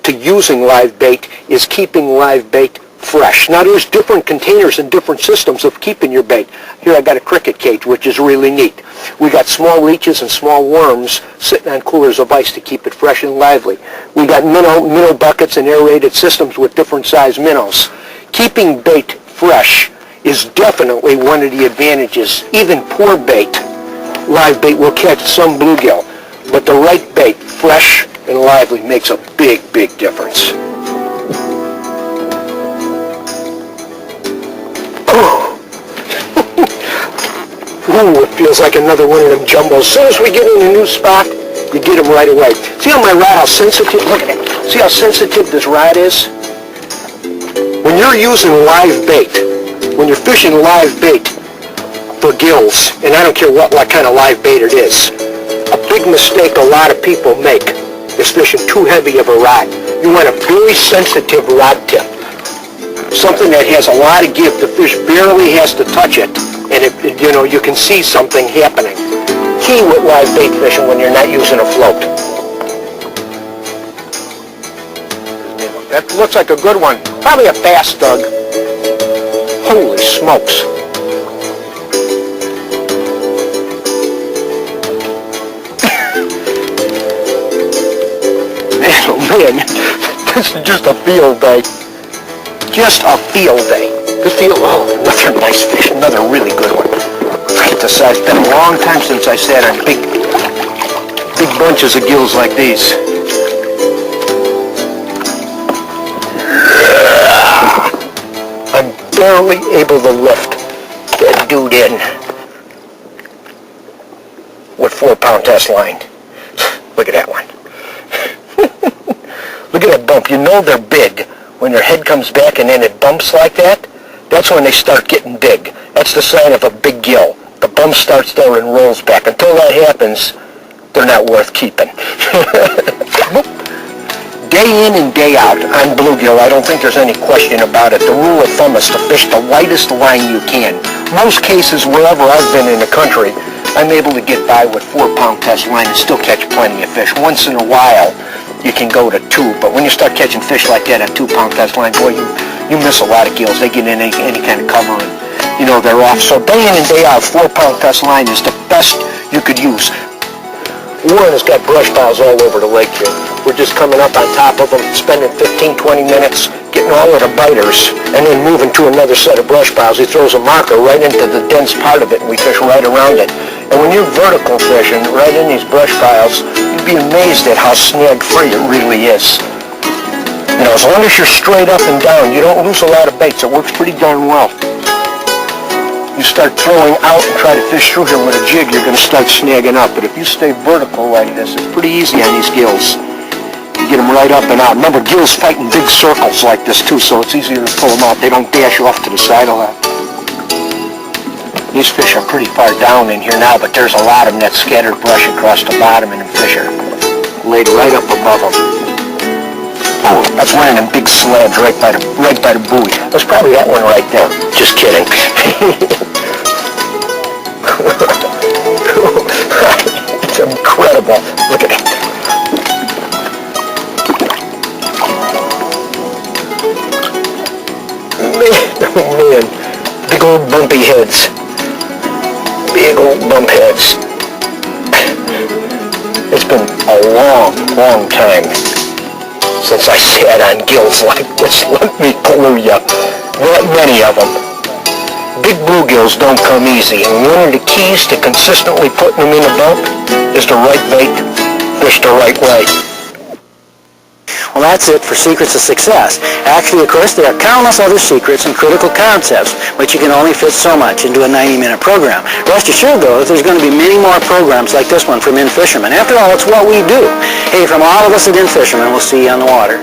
to using live bait is keeping live bait fresh. Now, there's different containers and different systems of keeping your bait. Here I got a cricket cage, which is really neat. We got small leeches and small worms sitting on coolers of ice to keep it fresh and lively. We got minnow buckets and aerated systems with different size minnows. Keeping bait fresh is definitely one of the advantages. Even poor bait, live bait, will catch some bluegill, but the right bait, fresh and lively, makes a big, big difference. Ooh, it feels like another one of them jumbos. As soon as we get in a new spot, you get them right away. See on my rod how sensitive, look at it. See how sensitive this rod is? When you're using live bait, when you're fishing live bait for gills, and I don't care what kind of live bait it is, a big mistake a lot of people make is fishing too heavy of a rod. You want a very sensitive rod tip. Something that has a lot of give. The fish barely has to touch it, and you can see something happening. Key with live bait fishing when you're not using a float. That looks like a good one. Probably a bass, Doug. Holy smokes. Man, oh man, this is just a field day. Just a field day. Good field. Oh, another nice fish. Another really good one. Look at this It's been a long time since I sat on big bunches of gills like these. I'm barely able to lift that dude in with 4-pound test line. Look at that one. Look at that bump. You know they're big when their head comes back and then it bumps like that. That's when they start getting big. That's the sign of a big gill. The bump starts there and rolls back. Until that happens, they're not worth keeping. Day in and day out on bluegill, I don't think there's any question about it. The rule of thumb is to fish the lightest line you can. Most cases, wherever I've been in the country, I'm able to get by with 4-pound test line and still catch plenty of fish. Once in a while, you can go to 2, but when you start catching fish like that on 2-pound test line, boy, you miss a lot of gills. They get in any kind of cover and, they're off. So day in and day out, 4-pound test line is the best you could use. Warren has got brush piles all over the lake here. We're just coming up on top of them, spending 15, 20 minutes getting all of the biters, and then moving to another set of brush piles. He throws a marker right into the dense part of it, and we fish right around it. And when you're vertical fishing right in these brush piles, you'd be amazed at how snag-free it really is. As long as you're straight up and down, you don't lose a lot of baits. It works pretty darn well. You start throwing out and try to fish through here with a jig, you're going to start snagging up. But if you stay vertical like this, it's pretty easy on these gills. You get them right up and out. Remember, gills fight in big circles like this too, so it's easier to pull them out. They don't dash off to the side a lot. These fish are pretty far down in here now, but there's a lot of them that scattered brush across the bottom, and the fish are laid right up above them. Oh, that's one of them big slabs right by the buoy. That's probably that one right there. Just kidding. It's incredible. Look at it. Man, big old bumpy heads. Big old bump heads. It's been a long, long time since I sat on gills like this. Let me clue you. Not many of them. Big bluegills don't come easy, and one of the keys to consistently putting them in a bump is the right bait, fish the right way. Well, that's it for Secrets of Success. Actually, of course, there are countless other secrets and critical concepts, but you can only fit so much into a 90-minute program. Rest assured, though, that there's going to be many more programs like this one from In Fisherman. After all, it's what we do. Hey, from all of us at In Fisherman, we'll see you on the water.